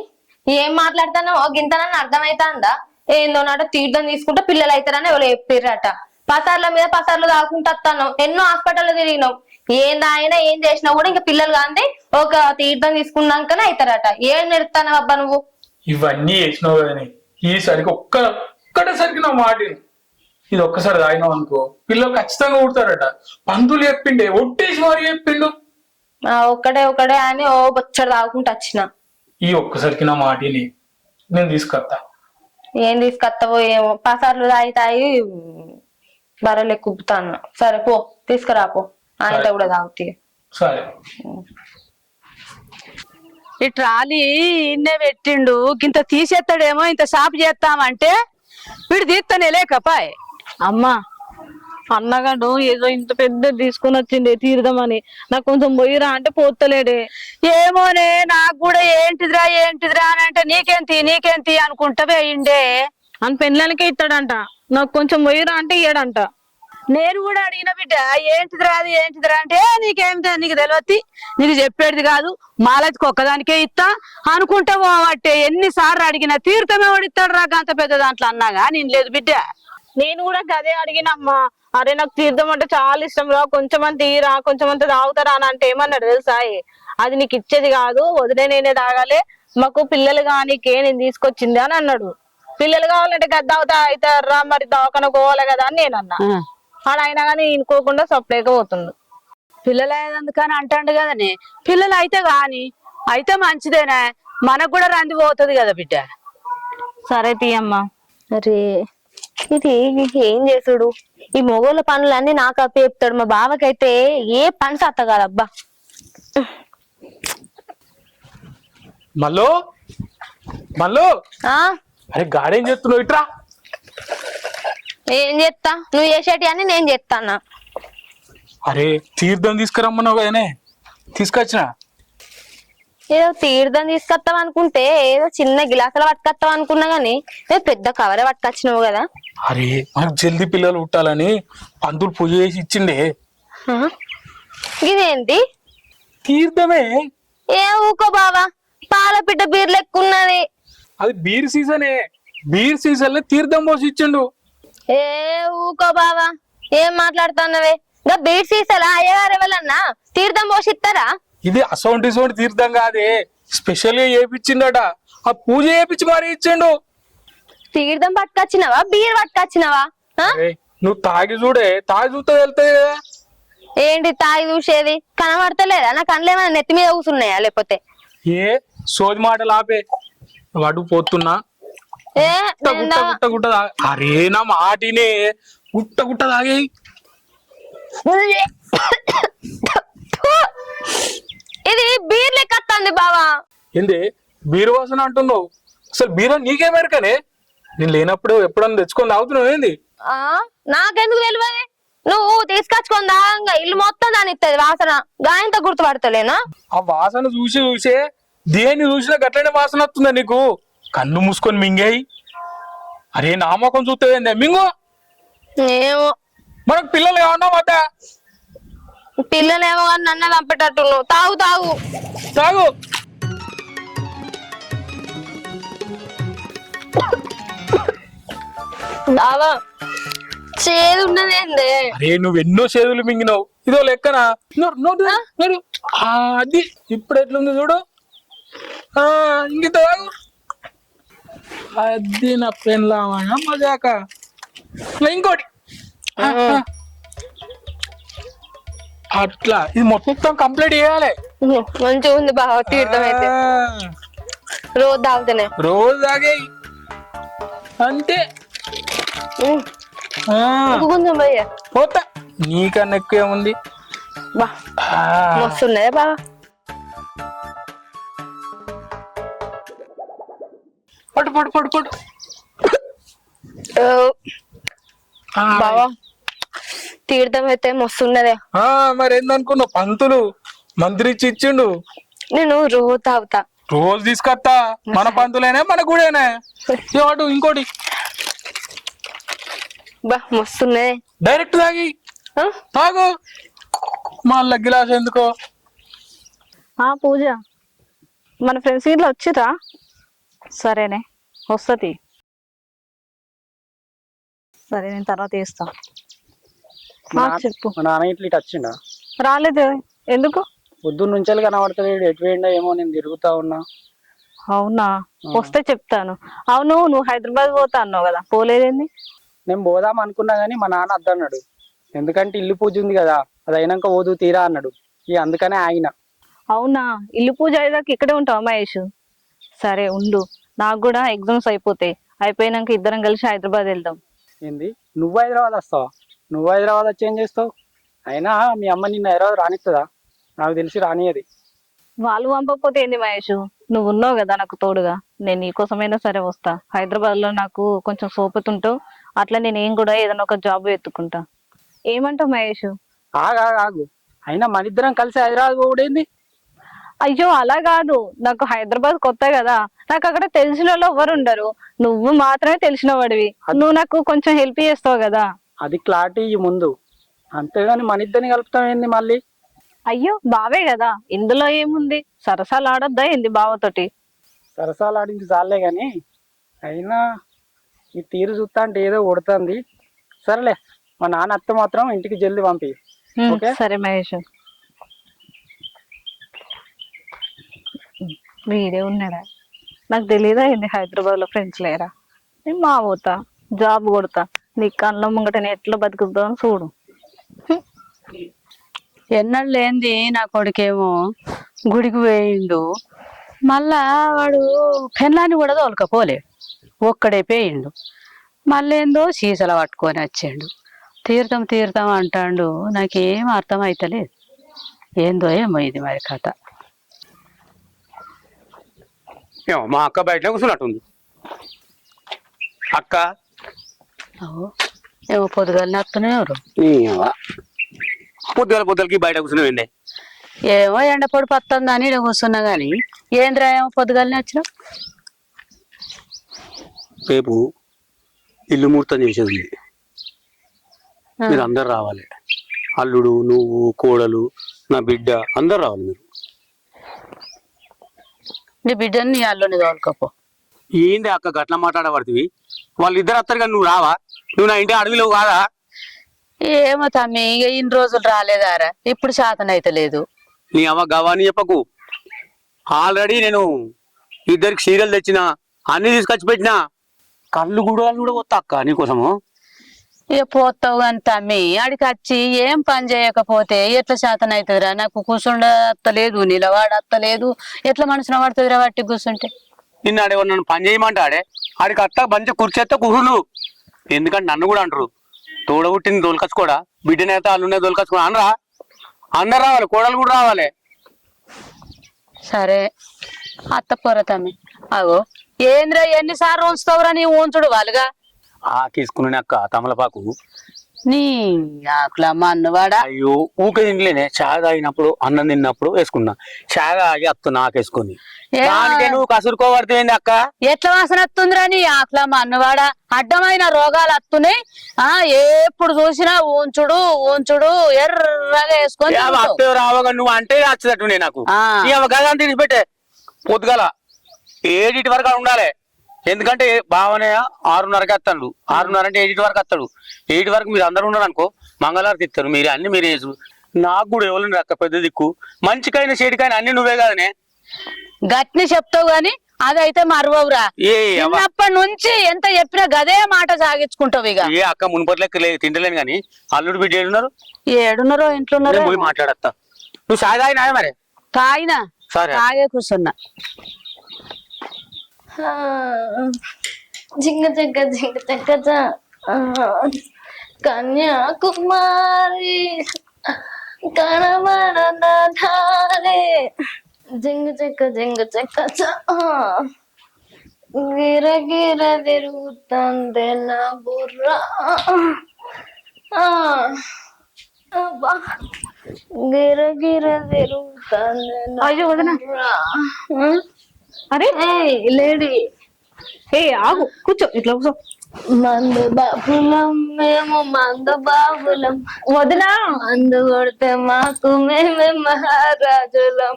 ఏం మాట్లాడతానో గింతనని అర్థమైతాందా? ఏందో నాట తీర్థం తీసుకుంటే పిల్లలు అవుతారని ఎవరు చెప్పిర్రట. పసార్ల మీద పసార్లు తాగుకుంటూ వస్తాను. ఎన్నో హాస్పిటల్ తిరిగినాం. ఏం తాగినా ఏం చేసినా కూడా ఇంకా పిల్లలు కాంతి ఒక తీర్థం తీసుకున్నాకనే అవుతారట. ఏం నెడతాను అబ్బా నువ్వు? ఇవన్నీ చేసినావు కదని ఈసరికి ఒక్కటేసరికి నా మాట ఇది ఒక్కసారి తాగినావు అనుకో పిల్లలు ఖచ్చితంగా ఊడతారట. పంతులు చెప్పిండే. ఒట్టేసి మరి చెప్పిండు. ఒక్కడే అని ఓ బొచ్చడు తాగుకుంటూ వచ్చిన. ఈ ఒక్కసారికి నా మాటిని నేను తీసుకొస్తా. ఏం తీసుకొస్తావో ఏమో. పసార్లు తాగి బర్రెలు ఎక్కుతాను. సరే పో తీసుకురాపో. ఆయన కూడా తాగుతాయి. సరే. ఈ ట్రాలీ ఇన్నే పెట్టిండు. ఇంత తీసేస్తాడేమో ఇంత సాపు చేస్తామంటే వీడు తీస్తానే లేకపాయ్. అమ్మా అన్నగాడు ఏదో ఇంత పెద్ద తీసుకొని వచ్చిండే తీర్థమని. నాకు కొంచెం పోయిరా అంటే పోతలేడే. ఏమోనే నాకు కూడా ఏంటిదిరా అని అంటే నీకేంతి అనుకుంటా వేయండే. అని పెళ్ళనికే ఇస్తాడంట. నాకు కొంచెం పోయిరా అంటే ఇయ్యడంట. నేను కూడా అడిగిన బిడ్డ ఏంటిదిరా అది ఏంటిదిరా అంటే నీకేమిటో నీకు తెలియదు, నీకు చెప్పేది కాదు, మాలతికి ఒక్కదానికే ఇస్తా అనుకుంటే అంటే ఎన్నిసార్లు అడిగినా తీర్థమే ఓడిస్తాడు రా అంత పెద్ద దాంట్లో అన్నాగా నేను లేదు బిడ్డ. నేను కూడా గదే అడిగినమ్మా. అరే నాకు తీర్థం అంటే చాలా ఇష్టం రా, కొంచెం అంత తీరా కొంచెం అంత తాగుతారా అని అంటే ఏమన్నాడు తెలుసా? అది నీకు ఇచ్చేది కాదు, వదిలే నేనే తాగాలి, మాకు పిల్లలు కానీకే నేను తీసుకొచ్చింది అని అన్నాడు. పిల్లలు కావాలంటే గద్ద అవుతా అవుతారా, మరి దవాఖాన పోవాలి కదా అని నేను అన్నా. ఆడ అయినా కానీ ఇంకోకుండా సప్లేకపోతుండు. పిల్లలు అయ్యేందుకని అంటాడు కదనే, పిల్లలు అయితే గాని అయితే మంచిదేనా, మనకు కూడా రంది పోతుంది కదా బిడ్డ. సరే తీయమ్మా. అరే ఇది ఏం చేసుడు, ఈ మొగోళ్ళ పనులన్నీ నాకు అప్పేపుతాడు. మా బావకైతే ఏ పని సత్త కాదబ్బా. మల్లో మల్లో ఆ అరే గాడేం చేస్తున్నావు? ఇట్రా. ఏం చేస్తా, నువ్వు చేసేటి అని నేను చేస్తానా. అరే తీర్థం తీసుకురమ్మన్నావు కదనే, తీసుకొచ్చిన. ఏదో తీర్థం తీసుకొస్తాం అనుకుంటే ఏదో చిన్న గిలాసులు పట్టుకొస్తాం అనుకున్నా గానీ పెద్ద కవరే పట్టుకొచ్చినావు కదా. అరే మనకు జల్దీ పిల్లలు పుట్టాలని పంతులు పూజ చేసి ఇచ్చిండే. ఇదేంటి తీర్థమే. ఏ ఊకో బావా, పాల పిట్ట బీర్లు ఎక్కున్నది. అది బీర్ సీజనే, బీర్ సీజన్ లో తీర్థం పోసి ఇచ్చిండు. ఏ ఊకో బావా, ఏం మాట్లాడుతున్నావే? ఇంకా బీర్ సీసాలా అయ్యగారు ఎవరన్నా తీర్థం పోషిస్తారా? ఇది అసౌంటి తీర్థం కాదే, స్పెషల్ గా చేపించిండట. ఆ పూజ చేపించి మరీ ఇచ్చిండు. తీర్థం పట్టుకొచ్చినవా బీర్ పట్టుకొచ్చినవా? అరే, నువ్వు తాగి చూడే, తాగి చూస్తే వెళ్తాయి కదా. ఏంటి తాగి చూసేది, కనబడతలేదా? నా కళ్ళు ఏమైనా నెత్తి మీద కూర్చున్నాయా లేకపోతే? ఏ సోది మాటలు ఆపే, వాడు పోతున్నా. ఏ అరే నా మాటినే, గుట్ట గుట్ట తాగే. ఇది బీర్ లెక్కొస్తుంది బావా. ఏంది బీరు వాసన అంటున్నావు? అసలు బీర నీకేమెరకనే? నేను లేనప్పుడు ఎప్పుడన్నా తెచ్చుకొని తాగుతున్నావు ఏంది? నాకెందుకు తెలియదు? నువ్వు తీసుకొచ్చుకుందా ఇల్లు మొత్తం దాని ఇస్తుంది వాసన, గాయంతో గుర్తుపడతలేనా? ఆ వాసన చూసి చూసే దేన్ని చూసినా గట్లనే వాసన వస్తుందా నీకు? కన్ను మూసుకొని మింగేయి. అరే నా మొఖం చూస్తే మింగు. ఏమో మనకు పిల్లలు ఏమన్నా వద్దా? పిల్లలేమో అని నన్ను చంపేటట్టు. తాగు తాగు తాగు. బావా చేదు ఉన్నదేందే? అరే నువ్వు ఎన్నో చేదులు మింగినావు, ఇదో లెక్కనా? అది ఇప్పుడు ఎట్లుంది చూడు. ఇంక తాగు. అది నా పెన్లామా మజాక. ఇంకోటి అట్లా ఇది మొత్తం కంప్లీట్ చేయాలి. మంచిగా ఉంది బావ తీర్థం అయితే. రోజు తాగుతానే, రోజు తాగే అంతే. కొంచెం భయ్యా పోతా, నీకన్నా ఎక్కువ ఏముంది? బా మస్తున్నదే బావా. పట్టు పట్టు పట్టు పట్టు. బావా తీర్థం అయితే మస్తున్నదే. మరి ఏందనుకున్నావు? పంతులు మంత్రి ఇచ్చిండు. నేను రోజు తాగుతా. రోజు తీసుకొస్తా. మన పంతులేనే, మన గుడేనే. వాడు ఇంకోటి బా మస్తున్నదే. డైరెక్ట్ తాగి తాగు, మళ్ళా గిలాస్ ఎందుకో. పూజ మన ఫ్రెండ్స్ ఇట్లా వచ్చిరా? సరేనే వస్తుంది. సరే నేను తర్వాత చేస్తా. చెప్పు. మా నాన్న ఇట్లా ఇటు వచ్చిండా? రాలేదు. ఎందుకు? పొద్దున్న నుంచి కనబడతలేడు, ఎటు పోయిండా ఏమో. నేను తిరుగుతా ఉన్నా. అవునా? వస్తే చెప్తాను. అవును నువ్వు హైదరాబాద్ పోతా అన్నావు కదా, పోలేదేంది? నేను పోదాం అనుకున్నా గానీ మా నాన్న వద్దన్నాడు. ఎందుకంటే ఇల్లు పూజ ఉంది కదా, అది అయినాక పోదు తీరా అన్నాడు. అందుకనే ఆగిన. అవునా? ఇల్లు పూజ అయ్యేదాకా ఇక్కడే ఉంటావా మహేష్? సరే ఉండు, నాకు కూడా ఎగ్జామ్స్ అయిపోతాయి. అయిపోయినాక ఇద్దరం కలిసి హైదరాబాద్ వెళ్దాం. ఏంది నువ్వు హైదరాబాద్ వస్తావా? నువ్వు హైదరాబాద్ వచ్చి ఏం చేస్తావు? అయినా మీ అమ్మ నిన్ను హైదరాబాద్ రానిస్తుందా? నాకు తెలిసి రానియది. వాళ్ళు పంపకపోతే ఏంది మహేష్, నువ్వు ఉన్నావు కదా నాకు తోడుగా. నేను నీకోసమైనా సరే వస్తా. హైదరాబాద్ లో నాకు కొంచెం సోపతుంటావు, అట్లా నేను కూడా ఏదైనా ఒక జాబ్ ఎత్తుకుంటా. ఏమంటావు మహేష్? ఆగు. అయినా మన ఇద్దరం కలిసి హైదరాబాద్ పోడేంది? అయ్యో అలా కాదు, నాకు హైదరాబాద్ కొత్త కదా, నాకు అక్కడ తెలిసిన వాళ్ళు ఎవరు ఉండరు. నువ్వు మాత్రమే తెలిసిన వాడివి, నువ్వు నాకు కొంచెం హెల్ప్ చేస్తావు కదా. అది క్లారిటీ ముందు, అంతేగాని మన ఇద్దరిని కలుపుతాం ఏంది మళ్ళీ? అయ్యో బావే కదా, ఇందులో ఏముంది? సరసాలు ఆడొద్దా ఏంది బావతోటి? సరసాలు ఆడించి చాలే గాని అయినా ఈ తీరు చూస్తా అంటే ఏదో కొడుతుంది. సరేలే, మా నాన్న అత్త మాత్రం ఇంటికి జల్ది పంపి. ఓకే సరే మహేష్. వీడే ఉన్నాడా? నాకు తెలియదా ఏంది హైదరాబాద్ లో ఫ్రెండ్స్ లేరా? నేను మా పోతా, జాబ్ కొడతా, నీ కళ్ళ ముంగట నేను ఎట్లా బతుకుతాను చూడు. ఎన్నడు లేంది నా కొడుకేమో గుడికి పోయిండు, మళ్ళా వాడు పెళ్ళాన్ని కూడా తోలుకపోలేడు, ఒక్కడే పోయిండు. మళ్ళీ ఏందో సీసలు పట్టుకొని వచ్చిండు, తీర్థం తీర్థం అంటాడు. నాకేం అర్థం అవుతలేదు, ఏందో ఏమో ఇది మరి కథ. ఏమో మా అక్క బయట కూర్చున్నట్టుంది. అక్క ఏమో పొద్దుగాలని వస్తున్నాయి ఎవరు? పొద్దులకి బయట కూర్చున్నావండి. ఏమో ఎండపొడి పత్తందని ఈడ కూర్చున్నా గాని ఏంద్రా ఏమో పొద్దుగాలని వచ్చిన. రేపు ఇల్లు ముహూర్తం చేసేది, మీరు అందరు రావాలి. అల్లుడు, నువ్వు, కోడలు, నా బిడ్డ అందరు రావాలి. మీరు నీ బిడ్డని నీ అల్లుని తోలుకపో. ఏంది అక్క గట్ల మాట్లాడబడుతుంది? వాళ్ళు ఇద్దరు వస్తారు కానీ నువ్వు రావా? నువ్వు నా ఇంటి అడవిలో కాదా? ఏమో తమ్మి, ఇక ఇన్ని రోజులు రాలేదారా, ఇప్పుడు శాతం అయితే లేదు. నీ అమ్మ గవాని చెప్పకు. ఆల్రెడీ నేను ఇద్దరికి సీరియల్ తెచ్చిన, అన్ని తీసుకొచ్చి పెట్టినా. కళ్ళు కూడా వస్తా అక్క నీకోసము. ఇక పోతావు కానీ తమ్మి, ఆడికి వచ్చి ఏం పని చేయకపోతే ఎట్లా శాతం అవుతుందిరా? నాకు కూర్చుండ అత్తలేదు, నిలవాడ అత్తలేదు, ఎట్లా మనసున పడుతుందిరా వాటి కూర్చుంటే? నిన్న ఆడేవాడు నన్ను పని చేయమంటాడే, ఆడికి అత్త మంచిగా కూర్చేస్తే కుహులు. ఎందుకంటే నన్ను కూడా అంటారు, తోడబుట్టింది దోలుకొచ్చుకోడా, బిడ్డనేత అల్లునే దోలుకొచ్చుకోడా అనరా? అందరు రావాలి, కోడలు కూడా రావాలి. సరే అత్త పోరా తమ్మి. అగో ఏంద్రా ఎన్నిసార్లు ఉంచుతావురా నీ ఉంచుడు వాళ్ళుగా? తీసుకున్నాను అక్క తమలపాకు. నీ ఆకులమ్మ అన్నవాడా? అయ్యో ఊకే తింటలేనే, చాయ్ తాగినప్పుడు అన్నం తిన్నప్పుడు వేసుకున్నా. చాయ్ తాగి అత్తున్నా ఆకేసుకొని. దానికే నువ్వు కసురుకోబడుతుంది అక్క. ఎట్లా వాసన వస్తుందిరా నీ ఆకులమ్మ అన్నవాడా? అడ్డమైన రోగాలు వస్తున్నాయి. ఎప్పుడు చూసినా ఉంచుడు ఉంచుడు ఎర్రగా వేసుకొని అత్తే రావగా నువ్వు అంటే వచ్చేటట్టు నాకు గదాన్ని తీసిపెట్టే. పొద్దుగల 7 వరకు ఉండాలి. ఎందుకంటే బావనే 6:30కి వస్తాడు. 6:30 అంటే 8 వరకు వస్తాడు. 8 వరకు మీరు అందరు ఉన్నారు అనుకో, మంగళవారం తిస్తారు. మీరు అన్ని మీరే వేసు. నాకు కూడా ఎవరు అక్క పెద్ద దిక్కు, మంచికైనా చెడికైనా అన్ని నువ్వే కదనే. గట్ని చెప్తావు గాని అదైతే మరవవురా. చిన్నప్పటి నుంచి ఎంత చెప్పినా గదే మాట సాగించుకుంటావు. ఇక ఏ అక్క మునుపట్లెక్క తింటలేను గాని అల్లుడు బిడ్డ ఏడున్నారు? ఏడున్నారో ఇంట్లో పోయి మాట్లాడతా. నువ్వు సాయి తాగినా మరి? తాగినా, సరే తాగే కూర్చున్నా. జింగ జగ్గ జింగ జగ్గ కన్యాకుమారి కణమణే జింగ చెక్క గిర గిర తిరుగుతుంది నా బుర్ర. గిర గిర తిరుగుతుంది. అయ్యో వదినా. అరే లేడీ, ఆగు, కూర్చో, ఇట్లా కూర్చో. మందు బాబులం మేము, మందు బాబులం. వదినా, మందు కొడితే మాకు మేమే మహారాజులం.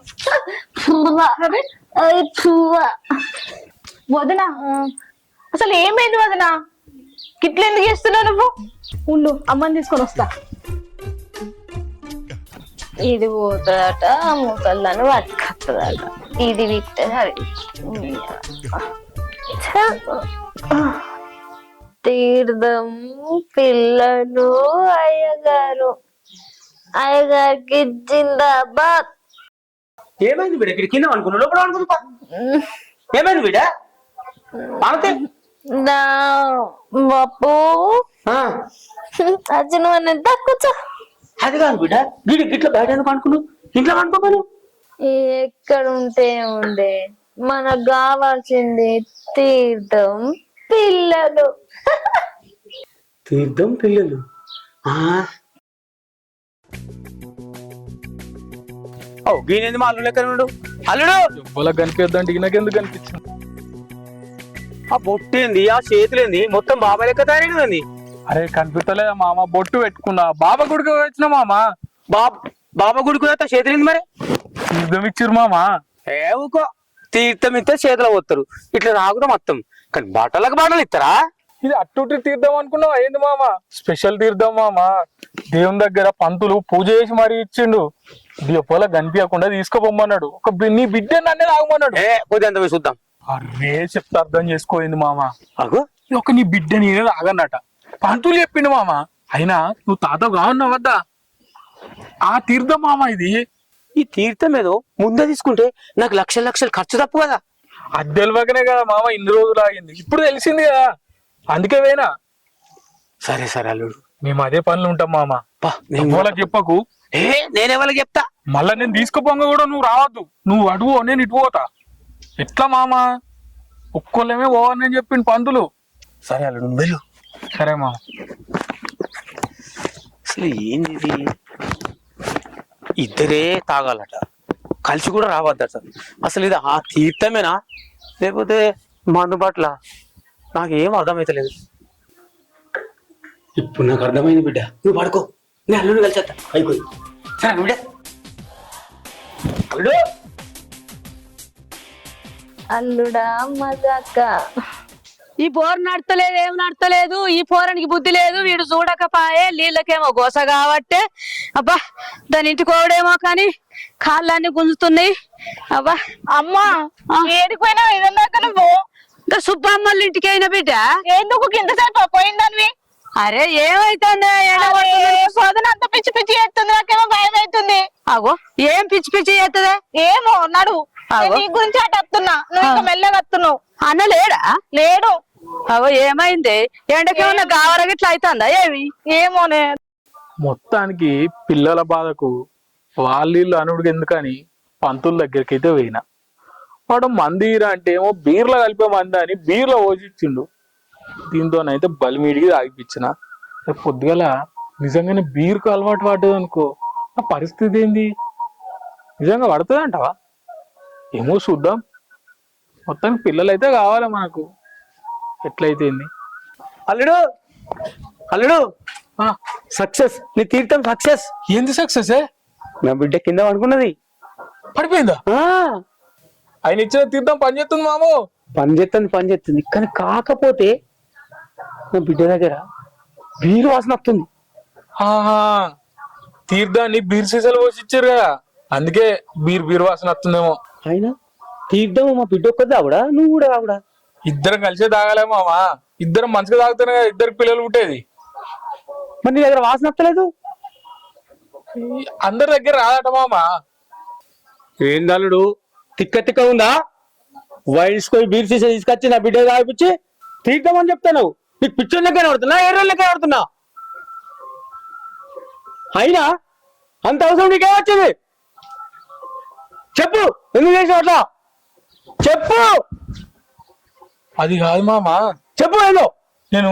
వదినా అసలు ఏమైంది వదినా? గిట్ల ఎందుకు చేస్తున్నావు నువ్వు? ఉండు, అమ్మని తీసుకొని వస్తా. ఇది పోతుందట, మూతలను పట్టుకొస్తుందట. ఇది విక్తే అది తీర్థం పిల్లలు అయ్యగారు, అయ్యగారికి జిందాబాద్. ఏమైంది బిడ్డ? ఇక్కడ కింద అనుకున్నా, లోపల అనుకున్నా. ఏమైంది బిడ్డ? బాపు అచ్చిన కూర్చో. అది కాదు బిడ్డ, గిట్ల బయట ఎందుకు అనుకున్నావు? ఇంట్లో అనుకోను. ఎక్కడ ఉంటే ఉండే, మనకు కావాల్సింది తీర్థం పిల్లలు. తీర్థం పిల్లలు గీనేది మా అల్లుడు లెక్క ఉన్నాడు. అల్లుడు వాళ్ళకి కనిపిద్దంటే నాకెందుకు కనిపించింది? ఆ బొట్టేంది, ఆ చేతులేంది, మొత్తం బాబాయ్ లెక్క తయారైంది. అరే కనిపిస్తలేదా మామ, బొట్టు పెట్టుకున్నా, బాబా గుడికి వచ్చిన మామ. బాబా గుడికి పోతే చేతులింది మరి తీర్థం ఇచ్చిర్రు మామ. ఏవుకో తీర్థం ఇస్తే చేతిలో పోతారు, ఇట్లా రాకుండా మొత్తం. కానీ బట్టలకు బట్టలు ఇస్తారా? ఇది అట్టుటి తీర్థం అనుకున్నావు ఏంది మామ? స్పెషల్ తీర్థం మామ. దేవుని దగ్గర పంతులు పూజ చేసి మరీ ఇచ్చిండు. దీపోల కనిపించకుండా తీసుకుపోమన్నాడు. నీ బిడ్డ నన్నే తాగమన్నాడు. కొద్ది ఎంత పోయి చూద్దాం. అరే చెప్తే అర్థం చేసుకోయింది మామ. అగో ఒక నీ బిడ్డ నేనే తాగన్నట పంతులు చెప్పిండు మామ. అయినా నువ్వు తాత కావున్నావు వద్దా? ఆ తీర్థం మామ ఇది. ఈ తీర్థం ఏదో ముందే తీసుకుంటే నాకు లక్షలు లక్షలు ఖర్చు తప్పు కదా. అద్దెలవకనే కదా మామ ఇన్ని రోజులు ఆగింది, ఇప్పుడు తెలిసింది కదా, అందుకే వేనా. సరే సరే అల్లుడు, మేము అదే పనులు ఉంటాం మామ. వాళ్ళకి చెప్పకు. నేనెవరికి చెప్తా? మళ్ళా నేను తీసుకుపోంగా కూడా నువ్వు రావద్దు. నువ్వు అడుగు, నేను ఇటు పోతా. ఎట్లా మామ? ఒక్కోళ్ళమే పోవని నేను చెప్పిండు పంతులు. సరే అల్లుడు వెళ్ళు. సరే మామ. అసలు ఏంది ఇది? ఇద్దరే తాగాలట, కలిసి కూడా రావద్దట. అసలు ఇది ఆ తీర్థమేనా లేకపోతే మందు పట్ల? నాకేం అర్థమైతలేదు. ఇప్పుడు నాకు అర్థమైంది బిడ్డ, నువ్వు పడుకో, నేను అల్లుడు కలిసేస్తా. అయిపోయి సరే బిడ్డ. అల్లుడు అల్లుడా మజాక. ఈ పోరు నడతలేదు, ఏం నడతలేదు. ఈ పోరానికి బుద్ధి లేదు, వీడు చూడకపాయే. నీళ్ళకేమో గోస కాబట్టే అబ్బా దాని ఇంటికి పోవడేమో కానీ కాళ్ళన్నీ గుంజుతున్నాయి. అబ్బా అమ్మా ఏడిపోయినా ఇదందాక నువ్వు ఇంకా సుబ్బమ్మల ఇంటికి అయిన బిడ్డ. ఎందుకు కింద సేపు పోయిందానివి? అరే ఏమైతుంది? సోదన అంత పిచ్చి పిచ్చి చేస్తుంది, నాకేమో భయం అవుతుంది. అగో ఏం పిచ్చి పిచ్చి చేస్తుందే? ఏమో నడు. నీ గురించి అటు వస్తున్నా, నువ్వు ఇంకా మెల్లగా వస్తున్నావు. అన్న లేడా? లేడు. అగో ఏమైంది? ఎండకేమన్నా గావరగా ఇట్లా అవుతుందా ఏమి? ఏమోనే. మొత్తానికి పిల్లల బాధకు వాళ్ళీళ్ళు అనుడికి ఎందుకని పంతుల దగ్గరికి అయితే పోయినా. వాడు మందిరా అంటే ఏమో బీర్లో కలిపే మంది అని బీర్లో పోసిచ్చిండు. దీంతోనైతే బలిమీడికి తాగిపించిన. పొద్దుగల నిజంగానే బీర్కు అలవాటు పడ్డది అనుకో, ఆ పరిస్థితి ఏంది? నిజంగా పడుతుంది అంటావా? ఏమో చూద్దాం. మొత్తానికి పిల్లలు అయితే కావాలి మనకు, ఎట్లయితే ఏంది. అల్లుడు అల్లుడు సక్సెస్, నీ తీర్థం సక్సెస్. ఏంది సక్సెస్? నా బిడ్డ కింద పడుకున్నది. పడిపోయిందా? ఆయన ఇచ్చిన తీర్థం పనిచేస్తుంది మామూ. పనిచేస్తుంది కానీ కాకపోతే నా బిడ్డ దగ్గర బీరు వాసన వస్తుంది. తీర్థాన్ని బీర్ సీసాలు పోసి ఇచ్చారు కదా, అందుకే బీర్ వాసన వస్తుందేమో. అయినా తీర్థం మా బిడ్డ ఒక్కది ఆవిడా, నువ్వు కూడా ఆవిడా? ఇద్దరం కలిసే తాగాలే మామా. ఇద్దరం మంచిగా తాగుతానే కదా ఇద్దరికి పిల్లలు పుట్టేది. మరి నీ దగ్గర వాసన వస్తలేదు? అందరి దగ్గర రాదట మామా. ఏందల్లుడు తిక్క ఉందా? వైన్స్కోయి బీర్ సీసా తీసుకొచ్చి నా బిడ్డ తాగిపించి తీర్థం అని చెప్తాను. నీకు పిక్చర్ లెక్క పడుతున్నా, ఎర్ర లెక్క పడుతున్నా? అయినా అంత అవసరం నీకే వచ్చింది? చెప్పు, ఎందుకు చేసావు అట్లా? చెప్పు. అది కాదు మామా. చెప్పు ఏదో. నేను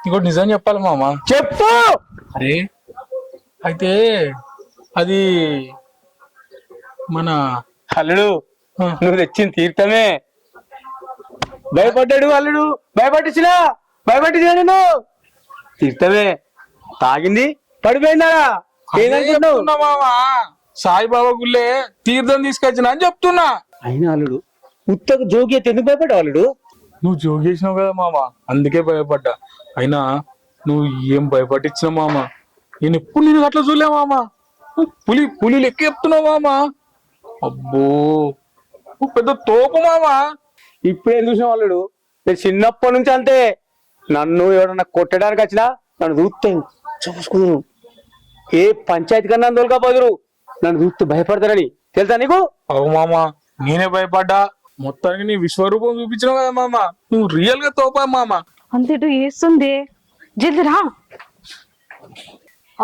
ఇంకోటి నిజం చెప్పాలి మామా. చెప్పు. అరే అయితే అది మన అల్లుడు నువ్వు తెచ్చిన తీర్థమే. భయపడ్డాడు అల్లుడు, భయపట్టించిన నేను. తీర్థమే తాగింది, పడిపోయిందా? ఏదనుకుంటున్నా మామా? సాయిబాబా గుళ్ళే తీర్థం తీసుకొచ్చిన అని చెప్తున్నా. అయినా అల్లుడు ఉత్తకు జోగి అయితే ఎందుకు భయపడ్డావు అల్లుడు? నువ్వు జోగి చేసినావు కదా మామా, అందుకే భయపడ్డా. అయినా నువ్వు ఏం భయపట్టించినావు మామా? నేను ఎప్పుడు నేను అట్లా చూడలే మామా. పులి లెక్క చెప్తున్నావు మామా. అబ్బో నువ్వు పెద్ద తోపు మామా. ఇప్పుడేం చూసినావు అల్లుడు? నేను చిన్నప్పటి నుంచి అంతే. నన్ను ఎవరన్నా కొట్టడానికి వచ్చినా నన్ను చూస్తే చూసుకున్నాను. ఏ పంచాయతీ కన్నా దొరకపోదురు, నన్ను చూస్తే భయపడతారని తెలుసా నీకు? అవు మామా, నేనే భయపడ్డా. మొత్తానికి నీ విశ్వరూపం చూపించినావు కదా మామా. నువ్వు రియల్ గా తోపా మామా. అంత ఇటు వేస్తుంది, జల్ది రా.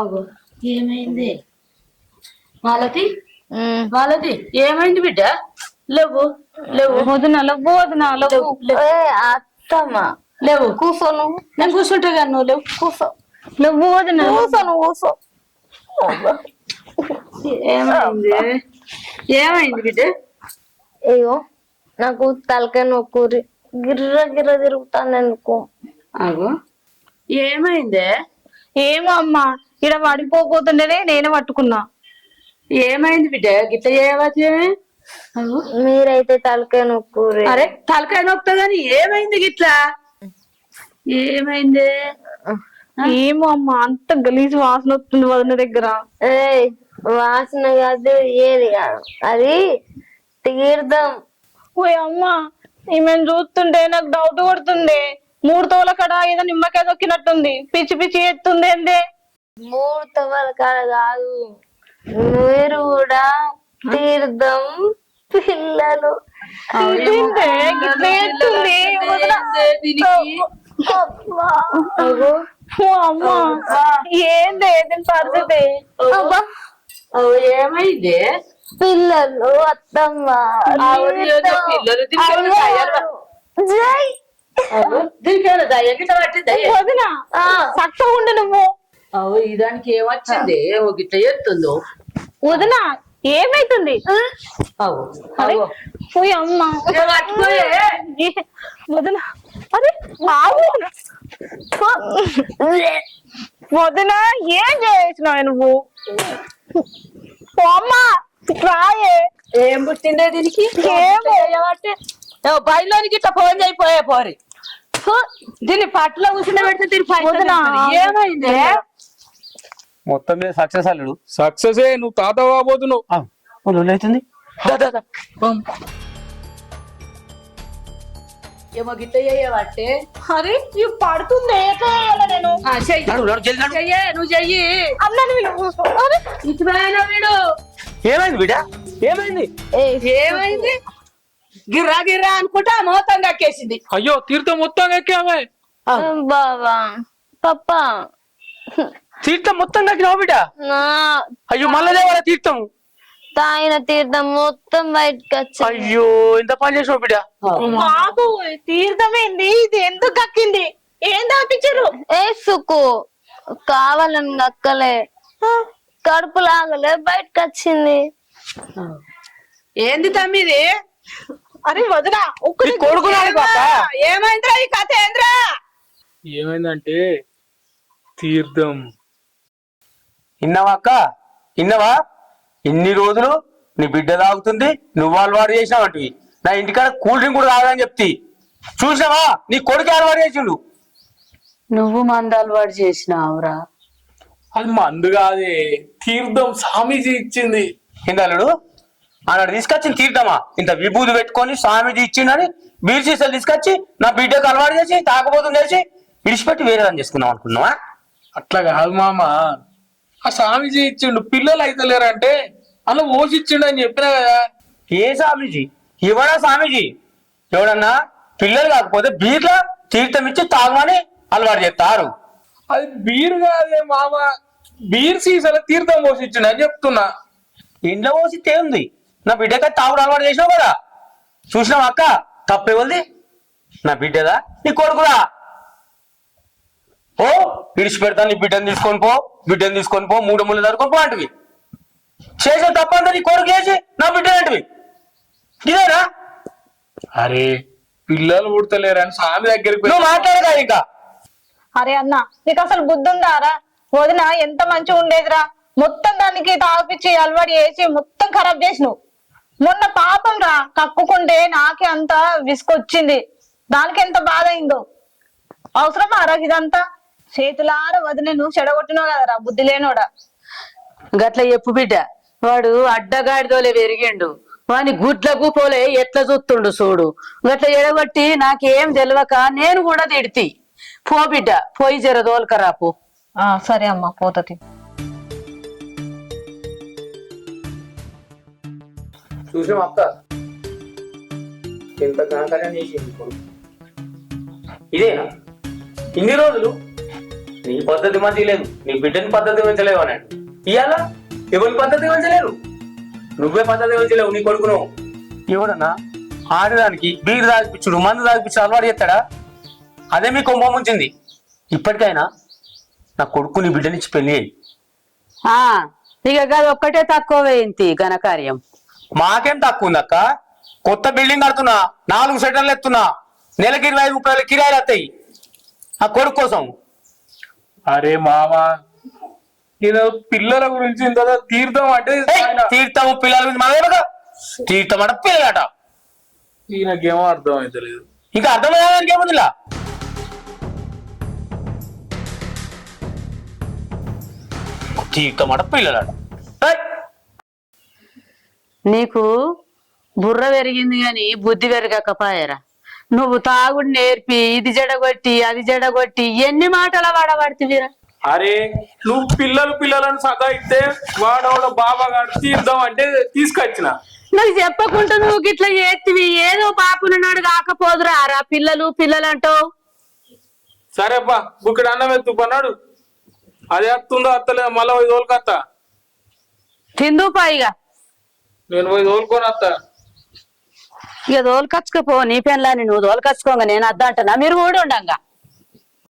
అగో ఏమైంది? మాలతి ఏమైంది బిడ్డ? లేవు వదిన లవ్వు, వదిన లవ్వు. అత్తమ్మ లేవు. కూర్చో నువ్వు. నేను కూర్చుంటా కానీ నువ్వు లేవు. కూర్చో లవ్వు వదిన. కూర్చో. ఏమైంది బిడ్డ? అయ్యో నాకు తలకాయ నొక్కురి గిర్ర తిరుగుతాను ఎందుకు? అగో ఏమైందే? ఏమో అమ్మా ఇడ పడిపోతుంటేనే నేనే పట్టుకున్నా. ఏమైంది బిడ్డ? గిట్ల చేయవచ్చు. మీరైతే తలకాయ నొక్కురే. అరే తలకాయ నొక్తా గాని ఏమైంది గిట్లా? ఏమైంది? ఏమో అమ్మా అంత గలీజ్ వాసన వస్తుంది వదిన దగ్గర. ఏయ్ వాసన కాదు ఏది కాదు, అది తీర్థం. ఓయ్ అమ్మా ఈమెను చూస్తుంటే నాకు డౌట్ కొడుతుంది. 3 తోల కడ ఏదో నిమ్మకాయ దొక్కినట్టుంది. పిచ్చి పిచ్చి ఎత్తుంది ఏందే. 3 తవల కాడ కాదు, మీరు కూడా తీర్థం పిల్లలు. ఏందే గిట్ల ఎత్తుంది వదిన. అబ్బా. ఓ అమ్మా ఏందే దీని పరిస్థితి. అబ్బా. ఏమైంది? పిల్లలు అత్తమ్మ పిల్లలు జై. దీనికి దయ్య గిట్ల పట్టింది. వదిన చక్కగా ఉండు నువ్వు. అవు దానికి ఏమొచ్చింది? ఓ గిట్ల ఎత్తుందో. వదిన ఏమైతుంది? అవు పోయి అమ్మా పట్టుకోయే. వదిన అరే బాబు వదిన ఏం చేసినావు నువ్వు? ఓ అమ్మా రాయే. ఏం పుట్టిండే దీనికి? ఏమో బయలోనికి ఇట్లా ఫోన్ అయిపోయా పోరి. దీన్ని పట్టులో కూర్చుని పెడితే దీని వదిన. ఏమైంది? మొత్తం మీద సక్సెస్ అల్లుడు. సక్సెసే, నువ్వు తాత కాబోతున్నావు. అవుతుంది. ఏమో గిట్ల చేయబట్టే. అరే ఇవి పడుతుంది ఎట్లా చేయాలి నేను? చెయ్యే, నువ్వు చెయ్యి. అన్నని అరే ఇటువైనా వీడు. ఏమైంది బిడ్డ? ఏమైంది? ఏమైంది? గిర్రా గిర్రా అనుకుంటా మోతం కక్కేసింది. అయ్యో తీర్థం మొత్తం ఎక్కామే. బాబా పప్పా తీర్థం మొత్తం దక్కినావు బిడ్డ? నా అయ్యో మళ్ళీ లేవాలా తీర్థం? తాగిన తీర్థం మొత్తం బయటకు వచ్చి. అయ్యో ఎంత పని చేసావు బిడ్డ? బాబు తీర్థమైంది ఇది ఎందుకు కక్కింది? ఏం దాపించారు? ఏ సుక్కు కావాలని నక్కలే, కడుపు లాగలే బయటకు వచ్చింది. ఏంది తమ్మిది? అరే వదిన నీ కొడుకున్నాడు పాప. ఏమైందిరా ఈ కథ? ఏంద్రా? ఏమైందంటే తీర్థం. ఇన్నవా అక్క? ఇన్నవా? ఇన్ని రోజులు నీ బిడ్డ తాగుతుంది, నువ్వు అలవాటు చేసినావంటివి. నా ఇంటికాడ కూల్ డ్రింక్ కూడా తాగదని చెప్తి. చూసినావా నీ కొడుకు అలవాటు చేసిండు. నువ్వు మంద అలవాటు చేసినావురా? అది మందు కాదే, తీర్థం స్వామీజీ ఇచ్చింది. హిందలుడు అన్నాడు తీసుకొచ్చింది తీర్థమా? ఇంత విభూతి పెట్టుకొని స్వామిజీ ఇచ్చిండని బీర్ సీసాలు తీసుకొచ్చి నా బిడ్డకు అలవాటు చేసి తాగబోతుంది చేసి విడిచిపెట్టి వేరే దాన్ని చేసుకుందాం అనుకున్నావా? అట్లా కాదు మామ, ఆ స్వామీజీ ఇచ్చిండు. పిల్లలు అయితలేరంటే అలా ఓసిచ్చిండు అని చెప్పినా కదా. ఏ స్వామీజీ? ఎవడా స్వామీజీ? ఎవడన్నా పిల్లలు కాకపోతే బీర్లా తీర్థం ఇచ్చి తాగమని అలవాటు చేస్తారు. అది బీర్ కాదే మామ, బీర్ సీసాల తీర్థం పోసిచ్చిండు అని చెప్తున్నా. ఇంట్లో పోసితే ఉంది, నా బిడ్డకి తాగుడు అలవాటు చేసినావు కదా. చూసినావు అక్క తప్పేవల్ది? నా బిడ్డదా నీ కొడుకుదా? ఓ విడిచిపెడతా, నీ బిడ్డను తీసుకొని పో, బిడ్డను తీసుకొని పో, 3 ముళ్ళు దొరుకొని పో అంటివి. చేసిన తప్పంతా నీ కొడుకు చేసి నా బిడ్డ అంటివి. ఇదేనా? అరే పిల్లలు పుడతలేరని స్వామి దగ్గరికి నువ్వు మాట్లాడదా ఇంకా? అరే అన్న నీకు అసలు బుద్ధి ఉందారా? వదిన ఎంత మంచిగా ఉండేదిరా, మొత్తం దానికి తాగిపిచ్చి అలవాటు చేసి మొత్తం ఖరాబ్ చేసినావు. మొన్న పాపం రా కక్కుకుంటే నాకే అంత విసుకొచ్చింది. దానికి ఎంత బాధ అయిందో. అవసరమా రా ఇదంతా? చేతులార వదిన నువ్వు చెడగొట్టినావు కదరా బుద్ధి లేనోడా. గట్ల చెప్పు బిడ్డ. వాడు అడ్డగాడిదోలే పెరిగిండు, వాని గుడ్లకు పోలే ఎట్లా చూస్తుండు చూడు. గట్ల ఎడగొట్టి నాకేం తెలియక నేను కూడా తిడితి. పో బిడ్డ, పోయి జర దోలకరా పో. సరే అమ్మా పోతది. చూసాం అక్క ఎంత ఘనకార్యం చేసింది కొడుకు. ఇదేనా ఇన్ని రోజులు? నీ పద్ధతి మంచి లేదు, నీ బిడ్డని పద్ధతి పెంచలేవు అన్నాడు. ఇవాళ ఎవరి పద్ధతి పెంచలేరు, నువ్వే పద్ధతి పెంచలేవు నీ కొడుకును. ఎవడన్నా ఆడదానికి బీరు తాగిపించుడు, మందు తాగిపించుడు అలవాటు చేస్తాడా? అదే మీ కొంప ముంచింది. ఇప్పటికైనా నా కొడుకు నీ బిడ్డనిచ్చి పెళ్లి అయ్యి. ఇక అది ఒక్కటే తక్కువ వేయింది ఘనకార్యం. మాకేం తక్కువ ఉంది అక్క? కొత్త బిల్డింగ్ కడుతున్నా, 4 షట్టర్లు ఎత్తున్నా, నెలకి 25-30 కిరాయిలు వస్తాయి. ఆ కొడుకు కోసం అరే మావా ఈయన పిల్లల గురించి ఇంత తీర్థం అంటే ఆయన తీర్థం పిల్లల గురించి మన తీర్థం అంటే పిల్లలట ఈయనకేమో అర్థం అవుతలేదు. ఇంకా అర్థమయ్యేదానికి ఏముంది ఇలా తీర్థం అంటే పిల్లలట. ఏయ్! నీకు బుర్ర పెరిగింది గాని బుద్ధి పెరగకపోయారా? నువ్వు తాగుడు నేర్పి ఇది జడగొట్టి అది జడగొట్టి ఎన్ని మాటల వాడబడుతుందిరా? అరే నువ్వు పిల్లలను సదాయిస్తే వాడవాడు బాబాగాడు తీర్థం అంటే తీసుకొచ్చిన. నాకు చెప్పకుండా నువ్వు గిట్లా చేతివి ఏదో పాపునన్నాడు కాకపోదురా రా పిల్లలు అంటావు. సరేపా బుక్కడు అన్నం ఎత్తు పన్నాడు. అది వస్తుందో అత్తలేదు మళ్ళీ పోయి తోలుకొత్త. తిందు పైగా నేను పోయి తోలుకొని వస్తా. ఇక తోలుకొచ్చుకపో నీ పెన్లాని నువ్వు తోలుకొచ్చుకోగా నేను అద్దంటనా? మీరు కూడా ఉండంగా